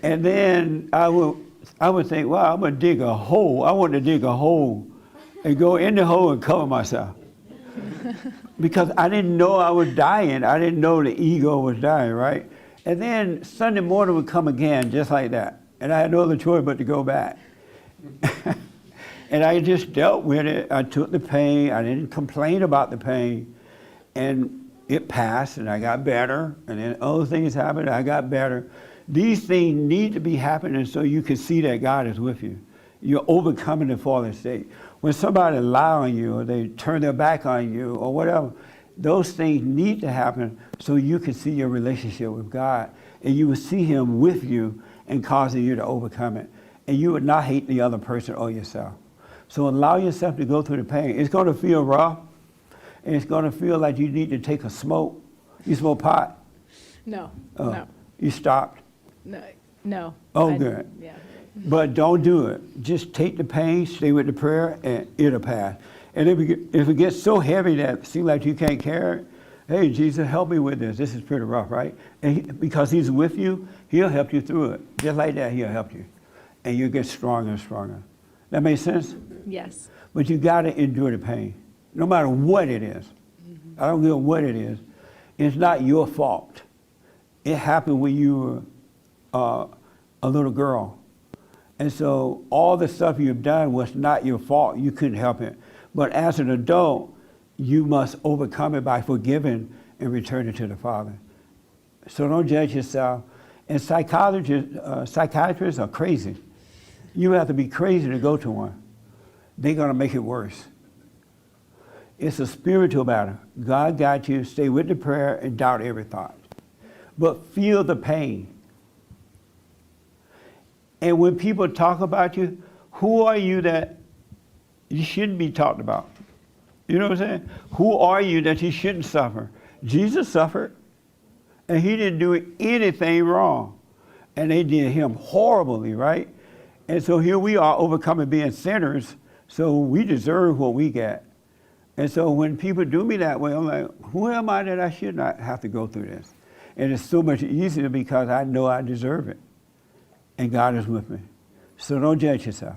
And then I would think, "Wow, I'm gonna dig a hole. I want to dig a hole and go in the hole and cover myself." Because I didn't know I was dying. I didn't know the ego was dying, right? And then Sunday morning would come again, just like that. And I had no other choice but to go back. And I just dealt with it. I took the pain. I didn't complain about the pain. And it passed, and I got better. And then other things happened, and I got better. These things need to be happening so you can see that God is with you. You're overcoming the fallen state. When somebody lies on you, or they turn their back on you, or whatever, those things need to happen so you can see your relationship with God, and you will see Him with you and causing you to overcome it. And you would not hate the other person or yourself. So allow yourself to go through the pain. It's going to feel rough, and it's going to feel like you need to take a smoke. You smoke pot?
No,
Oh,
no,
you stopped?
no.
Oh, good.
Yeah.
But don't do it. Just take the pain, stay with the prayer, and it'll pass. And if it gets so heavy that it seems like you can't carry it, hey, Jesus, help me with this. This is pretty rough, right? And because He's with you, He'll help you through it. Just like that, He'll help you. And you'll get stronger and stronger. That makes sense?
Yes.
But you got to endure the pain, no matter what it is. I don't care what it is. It's not your fault. It happened when you were a little girl. And so all the stuff you've done was not your fault. You couldn't help it. But as an adult, you must overcome it by forgiving and returning to the Father. So don't judge yourself. And psychiatrists are crazy. You have to be crazy to go to one. They're going to make it worse. It's a spiritual battle. God got you. Stay with the prayer and doubt every thought. But feel the pain. And when people talk about you, who are you that you shouldn't be talked about? You know what I'm saying? Who are you that you shouldn't suffer? Jesus suffered, and He didn't do anything wrong. And they did Him horribly, right? And so here we are overcoming being sinners, so we deserve what we get. And so when people do me that way, I'm like, who am I that I should not have to go through this? And it's so much easier because I know I deserve it. And God is with me. So don't judge yourself.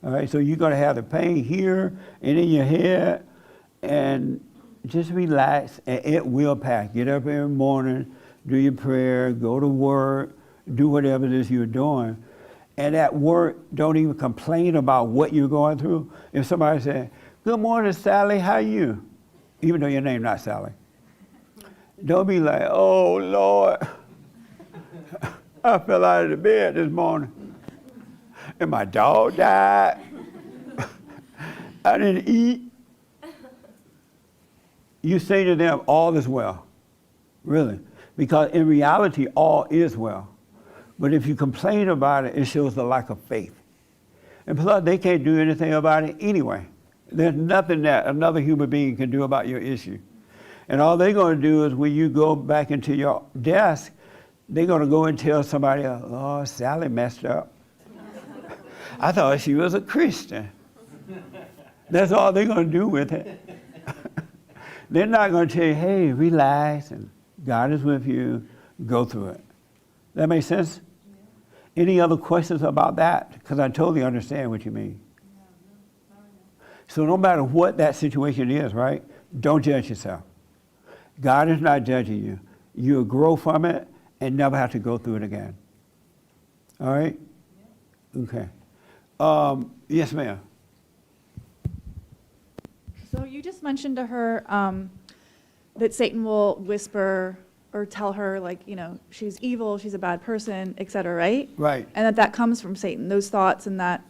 All right, so you're going to have the pain here and in your head, and just relax, and it will pass. Get up every morning, do your prayer, go to work, do whatever it is you're doing. And at work, don't even complain about what you're going through. If somebody says, "Good morning, Sally, how you?" Even though your name's not Sally. Don't be like, "Oh, Lord, I fell out of the bed this morning, and my dog died. I didn't eat." You say to them, all is well, really, because in reality, all is well. But if you complain about it, it shows the lack of faith. And plus, they can't do anything about it anyway. There's nothing that another human being can do about your issue. And all they're going to do is when you go back into your desk, they're going to go and tell somebody else, "Oh, Sally messed up. I thought she was a Christian." That's all they're going to do with it. They're not going to tell you, "Hey, relax, and God is with you. Go through it." That makes sense? Yeah. Any other questions about that? Because I totally understand what you mean. So no matter what that situation is, right, don't judge yourself. God is not judging you. You'll grow from it and never have to go through it again. All right? Okay. Yes, ma'am.
just mentioned to her that Satan will whisper or tell her, like, you know, she's evil, she's a bad person, et cetera, right?
Right.
And that comes from Satan. Those thoughts and that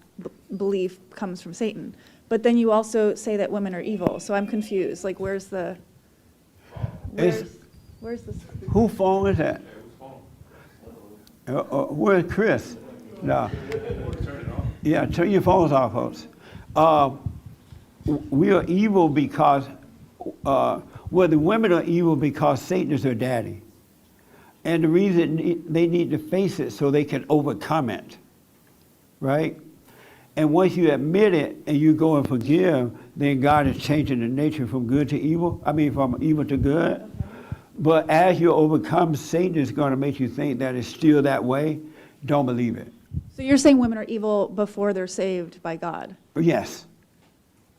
belief comes from Satan. But then you also say that women are evil. So I'm confused. Like, where's this?
Whose phone is that? Where's Chris? No. Yeah, turn your phones off, folks. We are evil because, well, the women are evil because Satan is their daddy. And the reason they need to face it so they can overcome it, right? And once you admit it and you go and forgive, then God is changing the nature from good to evil. I mean, from evil to good. Okay. But as you overcome, Satan is going to make you think that it's still that way. Don't believe it.
So you're saying women are evil before they're saved by God?
Yes.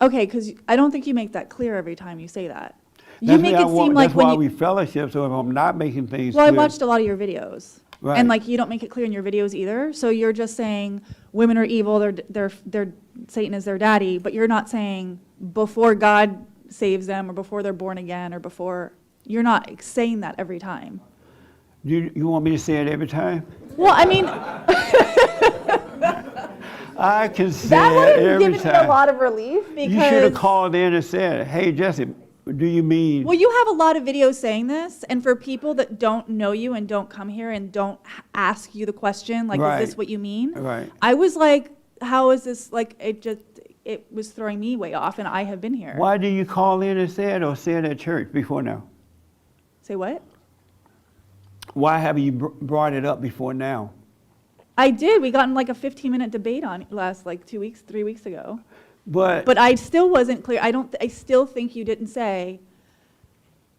Okay, because I don't think you make that clear every time you say that. You
That's
make it seem like
that's
when
why
you,
we fellowship, so if I'm not making things
well, I
clear.
watched a lot of your videos.
Right.
And like you don't make it clear in your videos either. So you're just saying women are evil, they're Satan is their daddy, but you're not saying before God saves them or before they're born again or before, you're not saying that every time.
You want me to say it every time?
Well, I mean,
I can say
that would
it
have
every
given me a
time.
lot of relief because
You should have called in and said, hey, Jesse, do you mean?
well, you have a lot of videos saying this, and for people that don't know you and don't come here and don't ask you the question, like,
Right.
is this what you mean?
Right.
I was like, how is this, like, it was throwing me way off, and I have been here.
Why do you call in and say it or say it at church before now?
Say what?
Why have you brought it up before now?
I did. We got in like a 15-minute debate on last, like 3 weeks ago.
But
I still wasn't clear. I still think you didn't say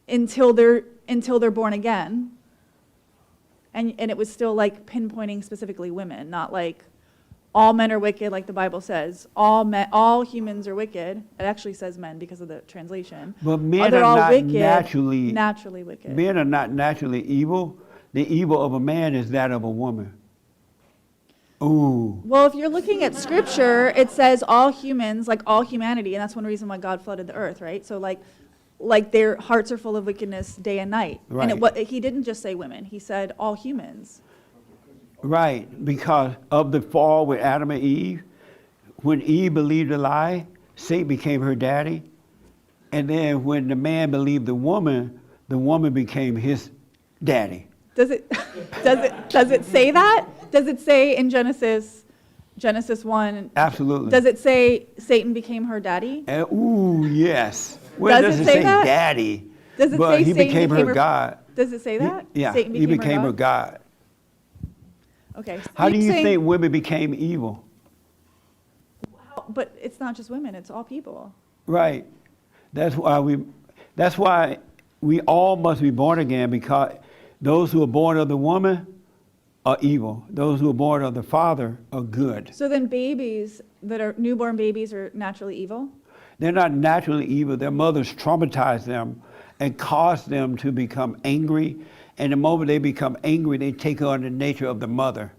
until they're born again. And it was still like pinpointing specifically women, not like all men are wicked, like the Bible says. All humans are wicked. It actually says men because of the translation.
But men
They're
are
all
not
wicked,
naturally
wicked.
Men are not naturally evil. The evil of a man is that of a woman. Ooh.
Well, if you're looking at scripture, it says all humans, like all humanity, and that's one reason why God flooded the earth, right? So like their hearts are full of wickedness day and night.
Right.
And he didn't just say women, he said all humans.
Right, because of the fall with Adam and Eve, when Eve believed a lie, Satan became her daddy. And then when the man believed the woman became his daddy.
Does it say that? Does it say in Genesis 1?
Absolutely.
Does it say Satan became her daddy?
Ooh, yes. Well,
Does
it
it
doesn't
say
say
that?
daddy.
Does it
but
say
he
Satan
became her God.
Does it say that?
Yeah,
Satan
he became her God.
Okay.
How do
keep
you
saying-
think women became evil?
But it's not just women, it's all people.
Right. That's why we all must be born again, because those who are born of the woman are evil. Those who are born of the father are good.
So then babies that are newborn babies are naturally evil?
They're not naturally evil. Their mothers traumatize them and cause them to become angry. And the moment they become angry, they take on the nature of the mother.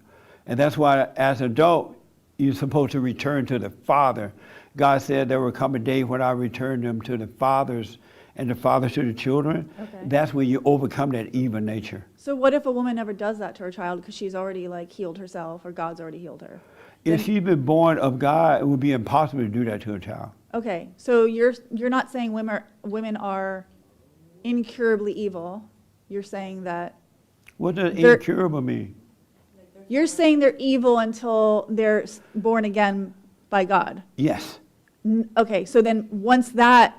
And that's why as an adult, you're supposed to return to the father. God said there will come a day when I return them to the fathers and the fathers to the children.
Okay.
That's when you overcome that evil nature.
So what if a woman never does that to her child because she's already like healed herself or God's already healed her?
If she's been born of God, it would be impossible to do that to a child.
Okay, so you're not saying women are incurably evil. You're saying that
What does
they're-
incurable mean?
you're saying they're evil until they're born again by God.
Yes.
Okay, so then once they're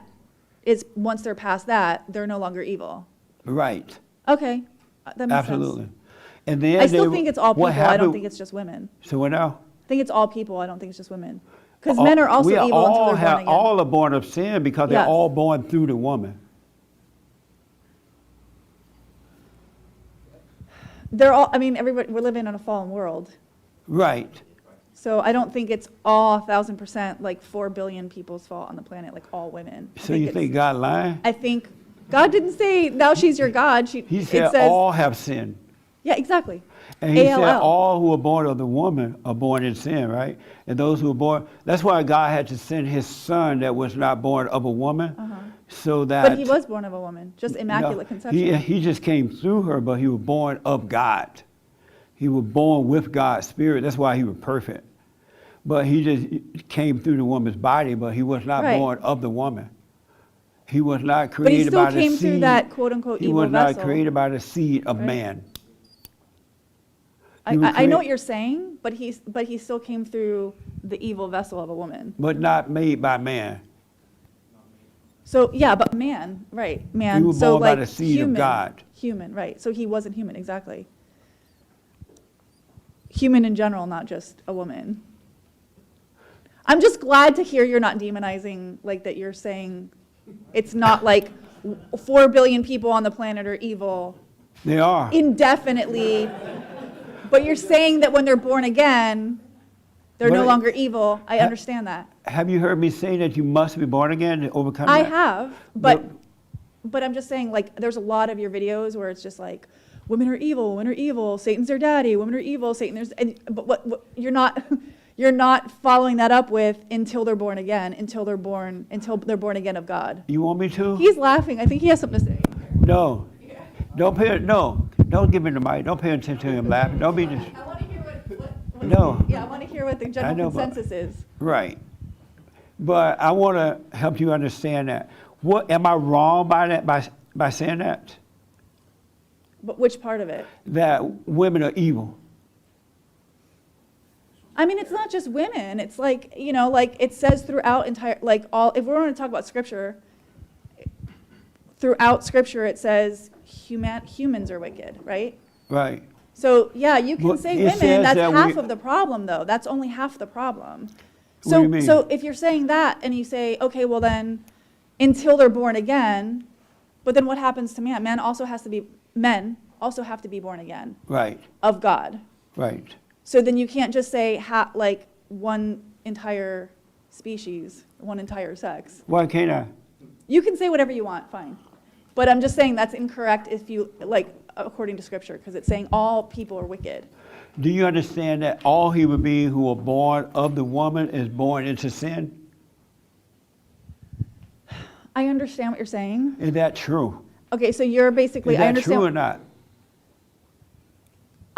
past that, they're no longer evil.
Right.
Okay, that makes
Absolutely.
sense.
And then
I still think it's all people.
what
I don't
happened-
think it's just women.
So what now?
I think it's all people. I don't think it's just women. Because men are also evil until they're born again.
All are born of sin because they're
Yes.
all born through the woman.
They're all. I mean, everybody. We're living in a fallen world,
Right.
so I don't think it's all 1,000%, like 4 billion people's fault on the planet, like all women.
So you think God lying?
I think God didn't say now she's your God.
He
it
said
says,
all have sinned.
Yeah, exactly.
And he said
ALL.
all who are born of the woman are born in sin, right? And those who are born, that's why God had to send his son that was not born of a woman, so that.
But he was born of a woman, just immaculate
No,
conception.
he just came through her, but he was born of God. He was born with God's spirit. That's why he was perfect. But he just came through the woman's body, but he was not
Right.
born of the woman. He was not
But he
created
still
by the
came
seed.
through that quote-unquote
He
evil
was not
vessel.
created by the seed of
Right.
man.
I
He was
know
created-
what you're saying, but he still came through the evil vessel of a woman.
But not made by man.
So yeah, but man, right, man.
He was
so
born by
like
the seed of
human,
God.
Human, right. So he wasn't human, exactly. Human in general, not just a woman. I'm just glad to hear you're not demonizing, like that you're saying it's not like 4 billion people on the planet are evil
They are.
indefinitely, but you're saying that when they're born again, they're
But
no
it-
longer evil. I understand that.
Have you heard me say that you must be born again to overcome
I
that?
have, but I'm just saying, like, there's a lot of your videos where it's just like, women are evil, Satan's their daddy, women are evil, Satan there's, but what you're not, you're not following that up with until they're born again, until they're born again of God.
You want me to?
He's laughing. I think he has something to say.
No. Don't give me the mic. Don't pay attention to him laughing. Don't be just.
I want to hear what
No.
Yeah, I want to hear what the
I
general
know, but-
consensus is.
Right. But I want to help you understand that. What am I wrong by that? By saying that?
But which part of it?
That women are evil.
I mean, it's not just women. It's like, you know, like it says throughout if we're going to talk about scripture, throughout scripture it says humans are wicked, right?
Right.
So yeah, you can
But
say
it
women,
says
that's
that
half
we-
of the problem though. That's only half the problem.
What do you mean?
So if you're saying that and you say, okay, well then, until they're born again, but then what happens to man? Men also have to be born again
Right.
of God.
Right.
So then you can't just say like one entire species, one entire sex.
Why can't I?
You can say whatever you want, fine. But I'm just saying that's incorrect if you, like, according to scripture, because it's saying all people are wicked.
Do you understand that all human beings who are born of the woman is born into sin?
I understand what you're saying.
Is that true?
Okay, so you're basically,
Is
I
that
understand.
true or not?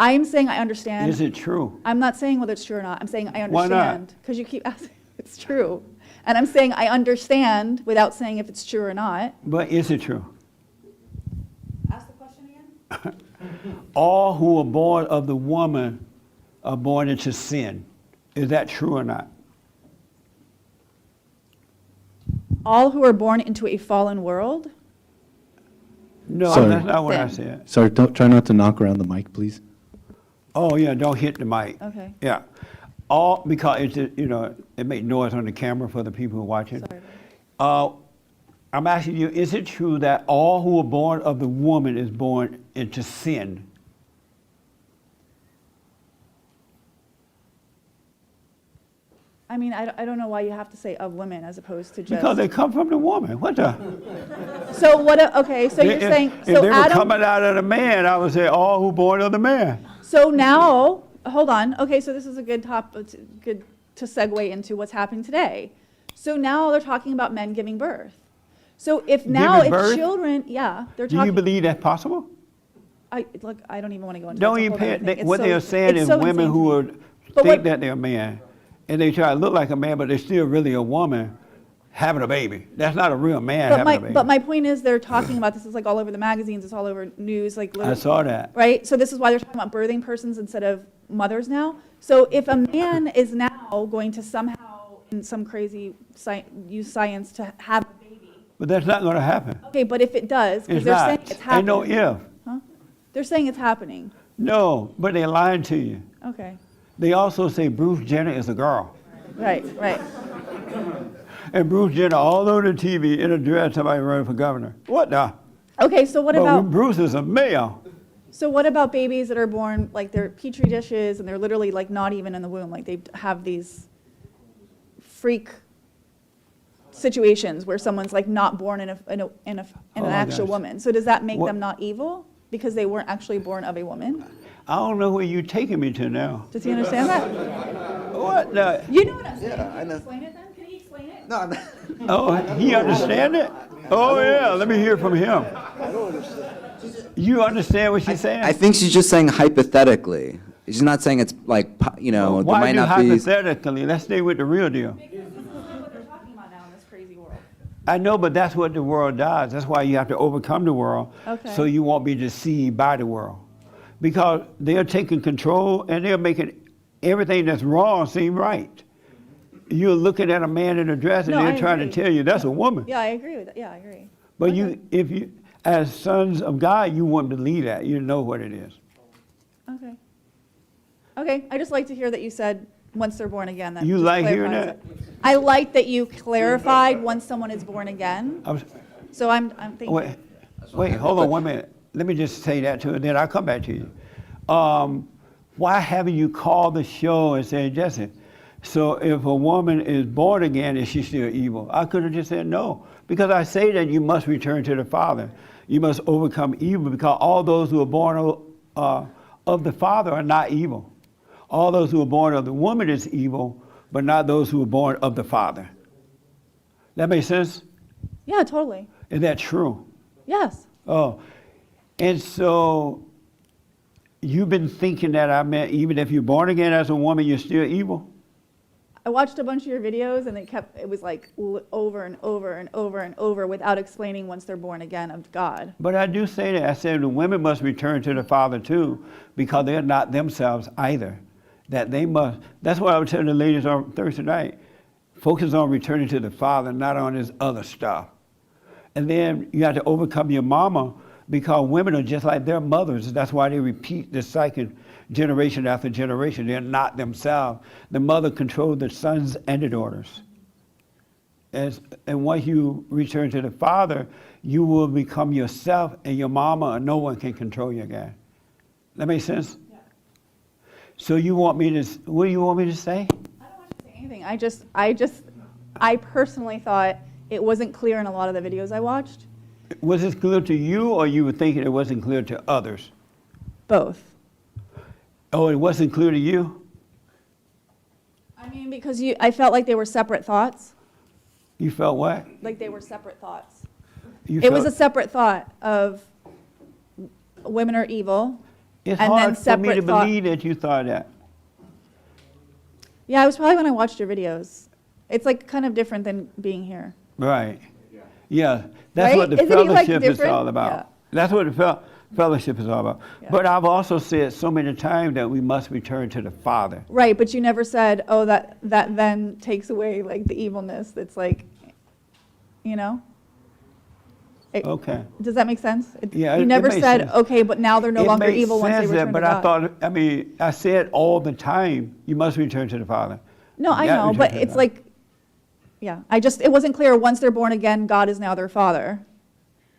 I am saying I understand.
Is it true?
I'm not saying whether it's true or not. I'm saying I
Why not?
understand. Because you keep asking if it's true. And I'm saying I understand without saying if it's true or not.
But is it true?
Ask the question again.
All who are born of the woman are born into sin. Is that true or not?
All who are born into a fallen world?
No,
Sorry.
that's not what I
Sin.
said.
Sorry, try not to knock around the mic, please.
Oh yeah, don't hit the mic.
Okay.
Yeah, all because it's it makes noise on the camera for the people who are watching.
Sorry.
I'm asking you: is it true that all who are born of the woman is born into sin?
I mean, I don't know why you have to say of women as opposed to just.
Because they come from the woman. What the?
So what? Okay, so you're saying
If
so
they were
Adam.
coming out of the man, I would say all who born of the man.
So now, hold on. Okay, so this is a good good to segue into what's happening today. So now they're talking about men giving birth. So if now
Giving
if
birth?
children, yeah, they're
Do you
talking.
believe that's possible?
I don't even want to go into.
Don't
it's a
even
whole
pay.
other thing. It's
What
so-
they are saying
it's
is
so
women
insane
who
to
are,
me. But
think
what-
that they're a man, and they try to look like a man, but they're still really a woman having a baby. That's not a real man having a baby.
But my point is, they're talking about this is like all over the magazines. It's all over news. Like
I
literally-
saw that.
Right. So this is why they're talking about birthing persons instead of mothers now. So if a man is now going to somehow, in some crazy use science to have a baby.
But that's not going to happen.
Okay, but if it does, because
It's
they're
not.
saying it's happening.
Ain't no if.
Huh? They're saying it's happening.
No, but they're lying to you.
Okay.
They also say Bruce Jenner is a girl.
Right. Right.
And Bruce Jenner all over the TV in a dress, somebody running for governor. What the?
Okay. So what
But
about?
Bruce is a male.
So what about babies that are born like they're petri dishes and they're literally like not even in the womb, like they have these freak situations where someone's like not born in an actual
gosh.
woman. So does that make
What-
them not evil because they weren't actually born of a woman?
I don't know where you're taking me to now.
Does he understand that?
What the?
You know what I'm saying?
Yeah, I
Can you
know.
explain it then? Can he explain it?
No,
Oh, he understand it? Oh, yeah, let me hear from him. You understand what she's saying?
I think she's just saying hypothetically. She's not saying it's like, there
Why
might
do
not be.
hypothetically? Let's stay with the real deal. I know, but that's what the world does. That's why you have to overcome the world, so you won't be deceived by the world. Because they're taking control and they're making everything that's wrong seem right. You're looking at a man in a dress and they're trying to tell you that's a woman.
Yeah, I agree with that. Yeah, I agree.
But if you, as sons of God, you wouldn't believe that. You know what it is.
Okay. Okay, I just like to hear that you said once they're born again. That
You
just
like hearing
clarifies
that?
it. I like that you clarified once someone is born again. So I'm thinking.
Wait, hold on 1 minute. Let me just say that to her, then I'll come back to you. Why haven't you called the show and said, Jesse, so if a woman is born again, is she still evil? I could have just said no, because I say that you must return to the Father. You must overcome evil, because all those who are born of the Father are not evil. All those who are born of the woman is evil, but not those who are born of the Father. That makes sense?
Yeah, totally.
Is that true?
Yes.
Oh, and so you've been thinking that I meant even if you're born again as a woman, you're still evil?
I watched a bunch of your videos and it was like over and over and over and over without explaining once they're born again of God.
But I do say that. I said the women must return to the Father too, because they're not themselves either. That they must, that's what I would tell the ladies on Thursday night. Focus on returning to the Father, not on this other stuff. And then you have to overcome your mama, because women are just like their mothers. That's why they repeat the cycle generation after generation. They're not themselves. The mother controls the sons and the daughters. And once you return to the Father, you will become yourself, and your mama or no one can control you again. That makes sense? Yeah. So you want me to, what do you want me to say?
I don't want to say anything. I personally thought it wasn't clear in a lot of the videos I watched.
Was it clear to you, or you were thinking it wasn't clear to others?
Both.
Oh, it wasn't clear to you?
I mean, because I felt like they were separate thoughts.
You felt what?
Like they were separate thoughts.
It
was a separate thought of women are evil.
It's
and
hard
then
for me to
thought,
believe that you thought that.
Yeah, it was probably when I watched your videos. It's like kind of different than being here.
Right. Yeah, that's
Right?
what the
Isn't he, like,
fellowship is
different?
all about.
Yeah.
That's what the fellowship is all about. Yeah. But I've also said so many times that we must return to the Father.
Right, but you never said, oh, that then takes away like the evilness that's like, you know?
Okay.
Does that make sense?
Yeah,
you never said,
sense.
okay, but now they're no longer evil once they return to
but
God.
I thought, I mean, I said all the time, you must return to the Father.
No, I know, but it's like, yeah, it wasn't clear once they're born again, God is now their Father.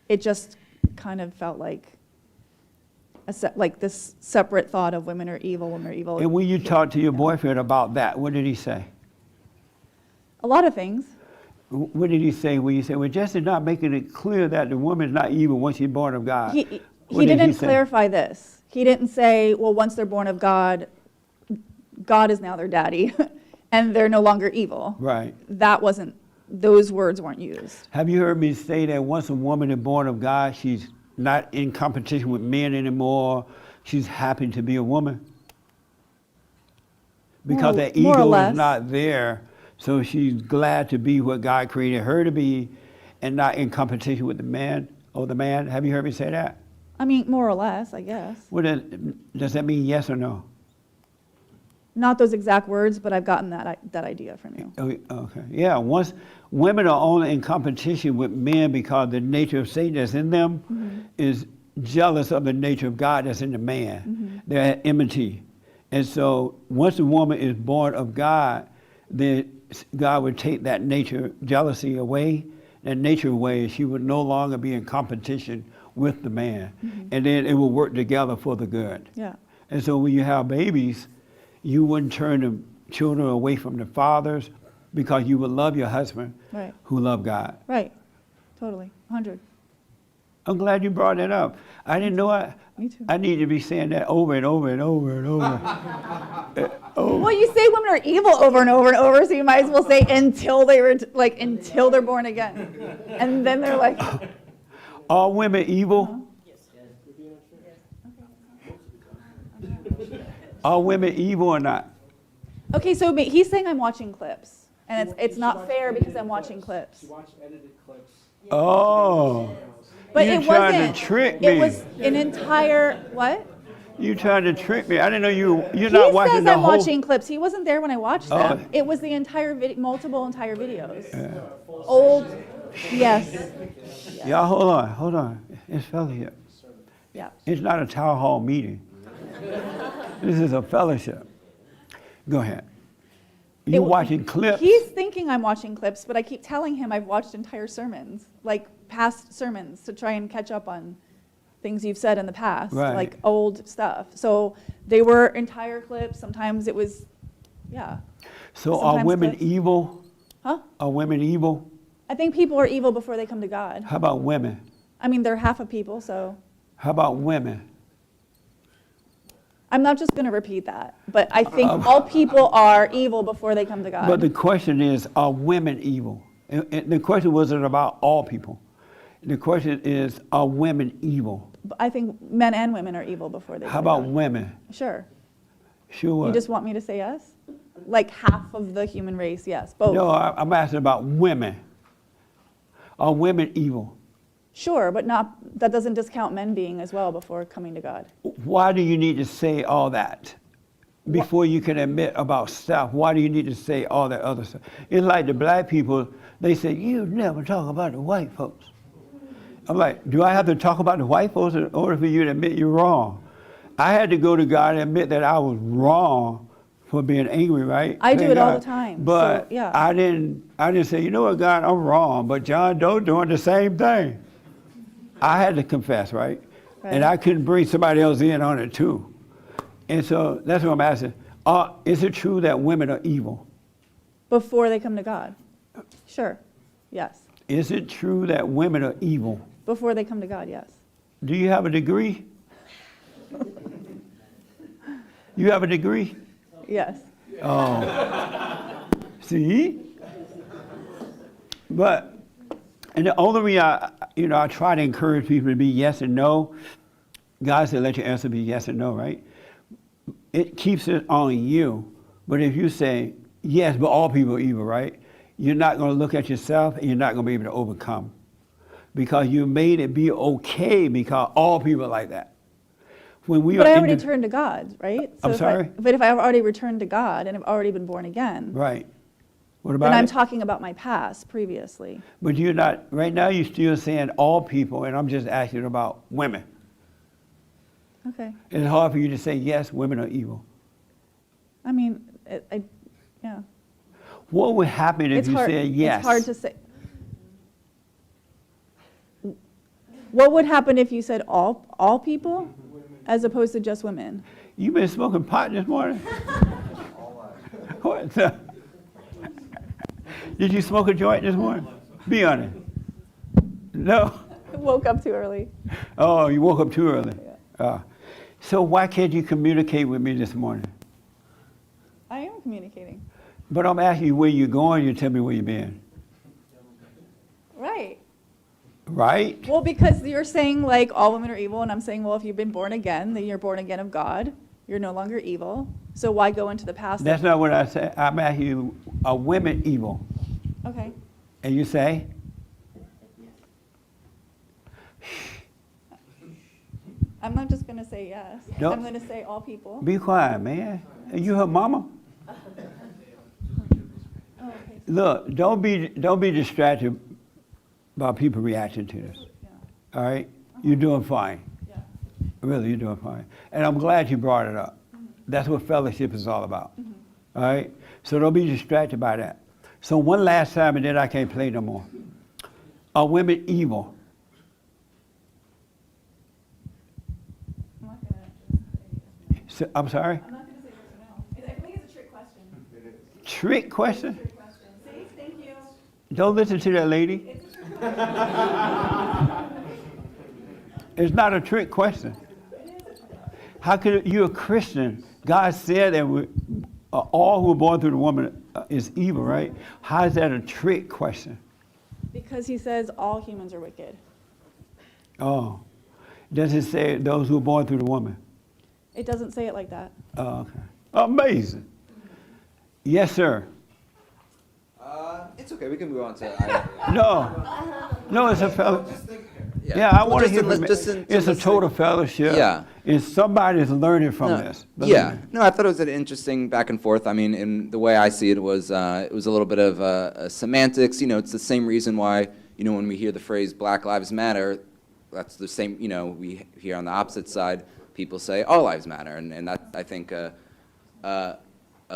It just kind of felt like like this separate thought of women are evil, women are evil.
And when you talked to your boyfriend about that, what did he say?
A lot of things.
What did he say when you said, well, Jesse not making it clear that the woman's not evil once she's born of God?
He didn't clarify this. He didn't say, well, once they're born of God, God is now their daddy, and they're no longer evil.
Right.
Those words weren't used.
Have you heard me say that once a woman is born of God, she's not in competition with men anymore, she's happy to be a woman? Because that ego is not there. So she's glad to be what God created her to be, and not in competition with the man or the man. Have you heard me say that?
I mean, more or less, I guess.
Well, then, does that mean yes or no?
Not those exact words, but I've gotten that idea from you.
Okay. Yeah. Once women are only in competition with men because the nature of Satan that's in them is jealous of the nature of God that's in the man. They're at enmity. And so once a woman is born of God, then God would take that nature, jealousy away, that nature away, and she would no longer be in competition with the man. And then it will work together for the good.
Yeah.
And so when you have babies, you wouldn't turn the children away from the fathers, because you would love your husband who loved God.
Right. Totally. 100.
I'm glad you brought that up. I didn't know I need to be saying that over and over and over and over.
Well, you say women are evil over and over and over, so you might as well say until until they're born again. And then they're like,
are women evil? Are women evil or not?
okay, so he's saying I'm watching clips. And it's not fair because I'm watching clips.
She watched edited clips.
Oh.
But
you
it
trying
wasn't.
to trick me.
It was an entire, what?
You trying to trick me. I didn't know you're
He
not watching
says
the
I'm
whole.
watching clips. He wasn't there when I watched
Oh.
them. It was the entire multiple entire videos. Old, yes.
Y'all, hold on. It's fellowship.
Yeah.
It's not a town hall meeting. This is a fellowship. Go ahead. You watching clips?
He's thinking I'm watching clips, but I keep telling him I've watched entire sermons, like past sermons, to try and catch up on things you've said in the past,
Right.
like old stuff. So they were entire clips. Sometimes it was, yeah.
So
Sometimes
are women
clips.
evil?
Huh?
Are women evil?
I think people are evil before they come to God.
How about women?
I mean, they're half of people, so
How about women?
I'm not just going to repeat that. But I think all people are evil before they come to God.
But the question is, are women evil? And the question wasn't about all people. The question is, are women evil?
I think men and women are evil before they
How
come to
about
God.
women?
Sure.
Sure what?
You just want me to say yes? Like half of the human race, yes, both.
No, I'm asking about women. Are women evil?
Sure, but not, that doesn't discount men being as well before coming to God.
Why do you need to say all that before you can admit about stuff? Why do you need to say all that other stuff? It's like the black people, they say, you never talk about the white folks. I'm like, do I have to talk about the white folks in order for you to admit you're wrong? I had to go to God and admit that I was wrong for being angry, right?
I do
Thank
it all
God.
the time,
But
so, yeah.
I didn't say, you know what, God, I'm wrong. But John Doe doing the same thing. I had to confess, right? And I couldn't bring somebody else in on it too. And so that's what I'm asking. Is it true that women are evil?
Before they come to God. Sure, yes.
Is it true that women are evil?
Before they come to God, yes.
Do you have a degree? You have a degree?
Yes.
Oh. See? But, and the only reason I try to encourage people to be yes and no. God said, let your answer be yes and no, right? It keeps it on you. But if you say, yes, but all people are evil, right? You're not going to look at yourself and you're not going to be able to overcome. Because you made it be okay because all people are like that.
But I already turned to God, right? So
I'm sorry?
But if I've already returned to God and I've already been born again,
Right. What about
then I'm
it?
talking about my past previously.
But you're not, right now you're still saying all people, and I'm just asking about women.
Okay.
It's hard for you to say, yes, women are evil.
I mean, yeah.
What would happen if
It's
you
hard.
said yes?
It's hard to say. What would happen if you said all people as opposed to just women?
You been smoking pot this morning? What the? Did you smoke a joint this morning? Be honest. No?
I woke up too early.
Oh, you woke up too early. So why can't you communicate with me this morning?
I am communicating.
But I'm asking you where you're going, you tell me where you've been.
Right.
Right?
Well, because you're saying like all women are evil, and I'm saying, well, if you've been born again, then you're born again of God. You're no longer evil. So why go into the past?
That's not what I said. I'm asking you, are women evil?
Okay.
And you say?
I'm not just going to say yes.
No.
I'm going to say all people.
Be quiet, man. Are you her mama?
Oh, okay.
Look, don't be distracted by people reacting to this. All right? You're doing fine.
Yeah.
Really, you're doing fine. And I'm glad you brought it up. That's what fellowship is all about. All right? So don't be distracted by that. So one last time, and then I can't play no more. Are women evil? I'm sorry?
I'm not going to say yes or no. I think it's a trick question.
Trick question?
Trick question. See, thank you.
Don't listen to that lady. It's not a trick question. How could you're a Christian? God said that all who are born through the woman is evil, right? How is that a trick question?
Because he says all humans are wicked.
Oh, does it say those who are born through the woman?
It doesn't say it like that.
Oh, okay. Amazing. Yes, sir.
It's okay. We can move on to.
No, it's a fellowship. Yeah, I want to hear from it. It's a total fellowship.
Yeah.
And somebody's learning from this.
Yeah. No, I thought it was an interesting back and forth. I mean, in the way I see it was a little bit of semantics. You know, it's the same reason why, you know, when we hear the phrase Black Lives Matter, that's the same, you know, we hear on the opposite side, people say all lives matter. And that, I think, a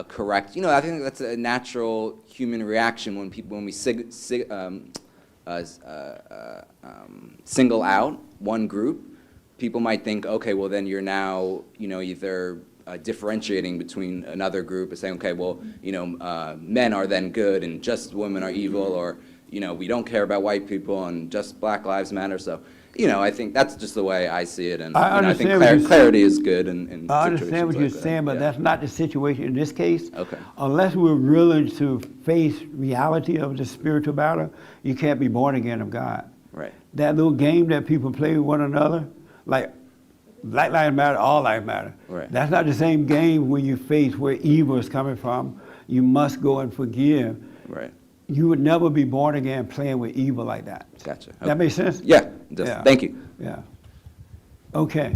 correct, you know, I think that's a natural human reaction when we single out one group. People might think, okay, well then you're now, you know, either differentiating between another group and saying, okay, well, you know, men are then good and just women are evil, or, you know, we don't care about white people and just Black Lives Matter. So, you know, I think that's just the way I see it, and you know, I think clarity is good. In
I understand what you're saying, but that's not the situation in this case. Okay. Unless we're willing to face reality of the spiritual battle, you can't be born again of God.
Right.
That little game that people play with one another, like Black Lives Matter, all lives matter.
Right.
That's not the same game when you face where evil is coming from. You must go and forgive.
Right.
You would never be born again playing with evil like that.
Gotcha. Okay.
That makes sense?
Yeah, it does.
Yeah.
Thank you.
Yeah. Okay.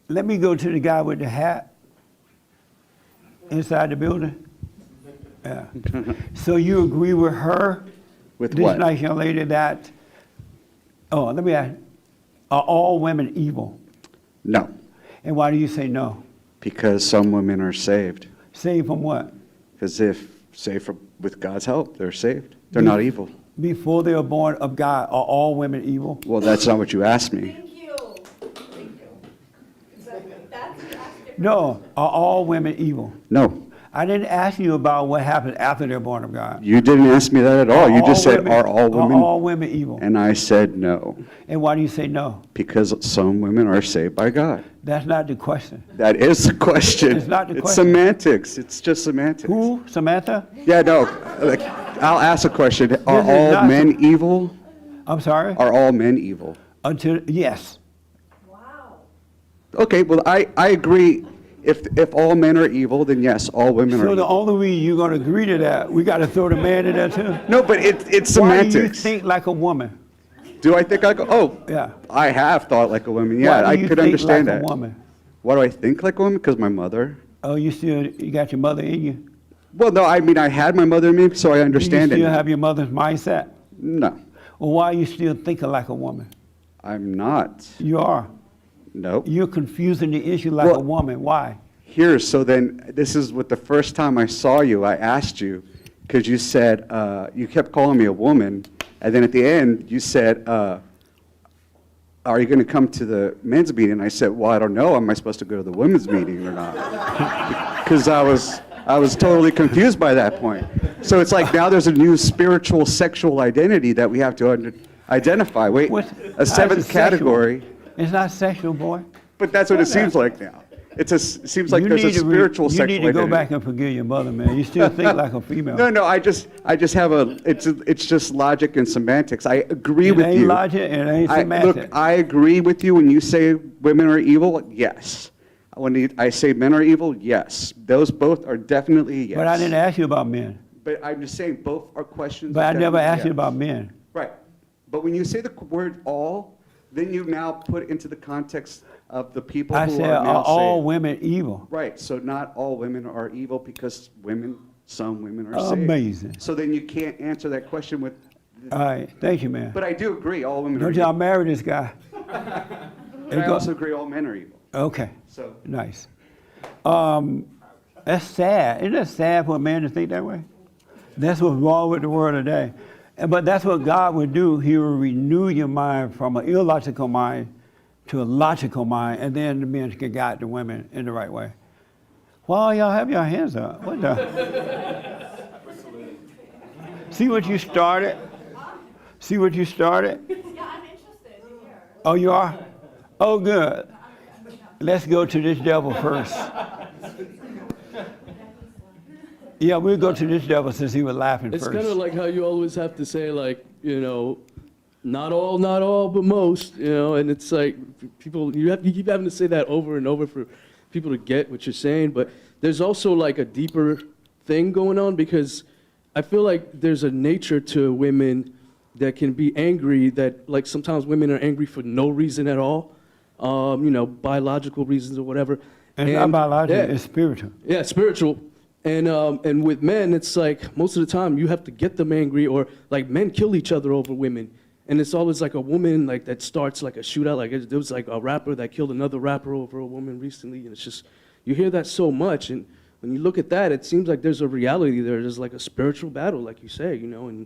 Let me go to the guy with the hat inside the building. Yeah. So you agree with her?
With
this
what?
nice young lady that, let me ask, are all women evil?
No,
And why do you say no?
because some women are saved.
Saved from what?
Because if saved with God's help, they're saved. They're not evil.
Before they are born of God, are all women evil?
Well, that's not what you asked me.
No. Are all women evil?
No,
I didn't ask you about what happens after they're born of God.
you didn't ask me that at all. You just said, are all women?
Are all women evil?
And I said no,
And why do you say no?
because some women are saved by God.
That's not the question.
That is the question.
It's not the
It's
question.
semantics. It's just semantics.
Who? Samantha?
Yeah, no. Like, I'll ask a question. Are
This is
all
not
men evil?
I'm sorry?
Are all men evil?
Yes.
Okay, well, I agree. If all men are evil, then yes, all women are
So the
evil.
only reason you're going to agree to that, we got to throw the man in there too?
No, but it's
Why do you
semantics.
think like a woman?
Do I think like
Yeah.
I have thought like a woman. Yeah,
Why
I
do you
could
think
understand
like
that.
a woman?
Why do I think like a woman? Because my mother.
Oh, you got your mother in you?
Well, no, I mean, I had my mother in me, so I understand
Do you
it.
still have your mother's mindset?
No,
Well, why are you still thinking like a woman?
I'm not.
You are.
Nope.
You're confusing the issue like a
Well-
woman. Why?
Here, so then, this is what the first time I saw you, I asked you, because you said, you kept calling me a woman, and then at the end, you said, are you going to come to the men's meeting? I said, well, I don't know. Am I supposed to go to the women's meeting or not? Because I was totally confused by that point. So it's like now there's a new spiritual sexual identity that we have to identify. Wait,
How
a
is
seventh
it sexual?
category.
It's not sexual, boy.
But that's what it seems like now. It seems like
You
there's a
need to
spiritual
You
sexual
need to go
identity.
back and forgive your mother, man. You still think like a female.
No, I just have it's just logic and semantics. I agree
It
with
ain't
you.
logic, it ain't
Look,
semantics.
I agree with you when you say women are evil, yes. When I say men are evil, yes. Those both are definitely yes.
But I didn't ask you about men.
But I'm just saying both are questions.
But I never
definitely
asked you
yes.
about men.
Right. But when you say the word all, then you now put into the context of the people
I
who
said,
are now
are all
saved.
women evil?
Right, so not all women are evil because some women are saved.
Amazing.
So then you can't answer that question with,
All right, thank you, man.
but I do agree, all women are
Don't
evil.
y'all marry this guy?
But I also agree all men are evil.
Okay,
So,
nice. That's sad. Isn't that sad for a man to think that way? That's what's wrong with the world today. But that's what God would do. He will renew your mind from an illogical mind to a logical mind, and then the men can guide the women in the right way. Why y'all have your hands up? What the? See what you started? See what you started?
Yeah, I'm interested.
Oh, you are? Oh, good. Let's go to this devil first. Yeah, we'll go to this devil since he was laughing
It's
first.
kind of like how you always have to say, like, you know, not all, but most, you know, and it's like people, you keep having to say that over and over for people to get what you're saying, but there's also like a deeper thing going on because I feel like there's a nature to women that can be angry, that like sometimes women are angry for no reason at all, you know, biological reasons or whatever.
It's not biological,
yeah,
it's spiritual.
Yeah, spiritual. And with men, it's like most of the time you have to get them angry, or like men kill each other over women. And it's always like a woman like that starts like a shootout. Like there was like a rapper that killed another rapper over a woman recently. And it's just, you hear that so much. And when you look at that, it seems like there's a reality there. There's like a spiritual battle, like you say, you know, and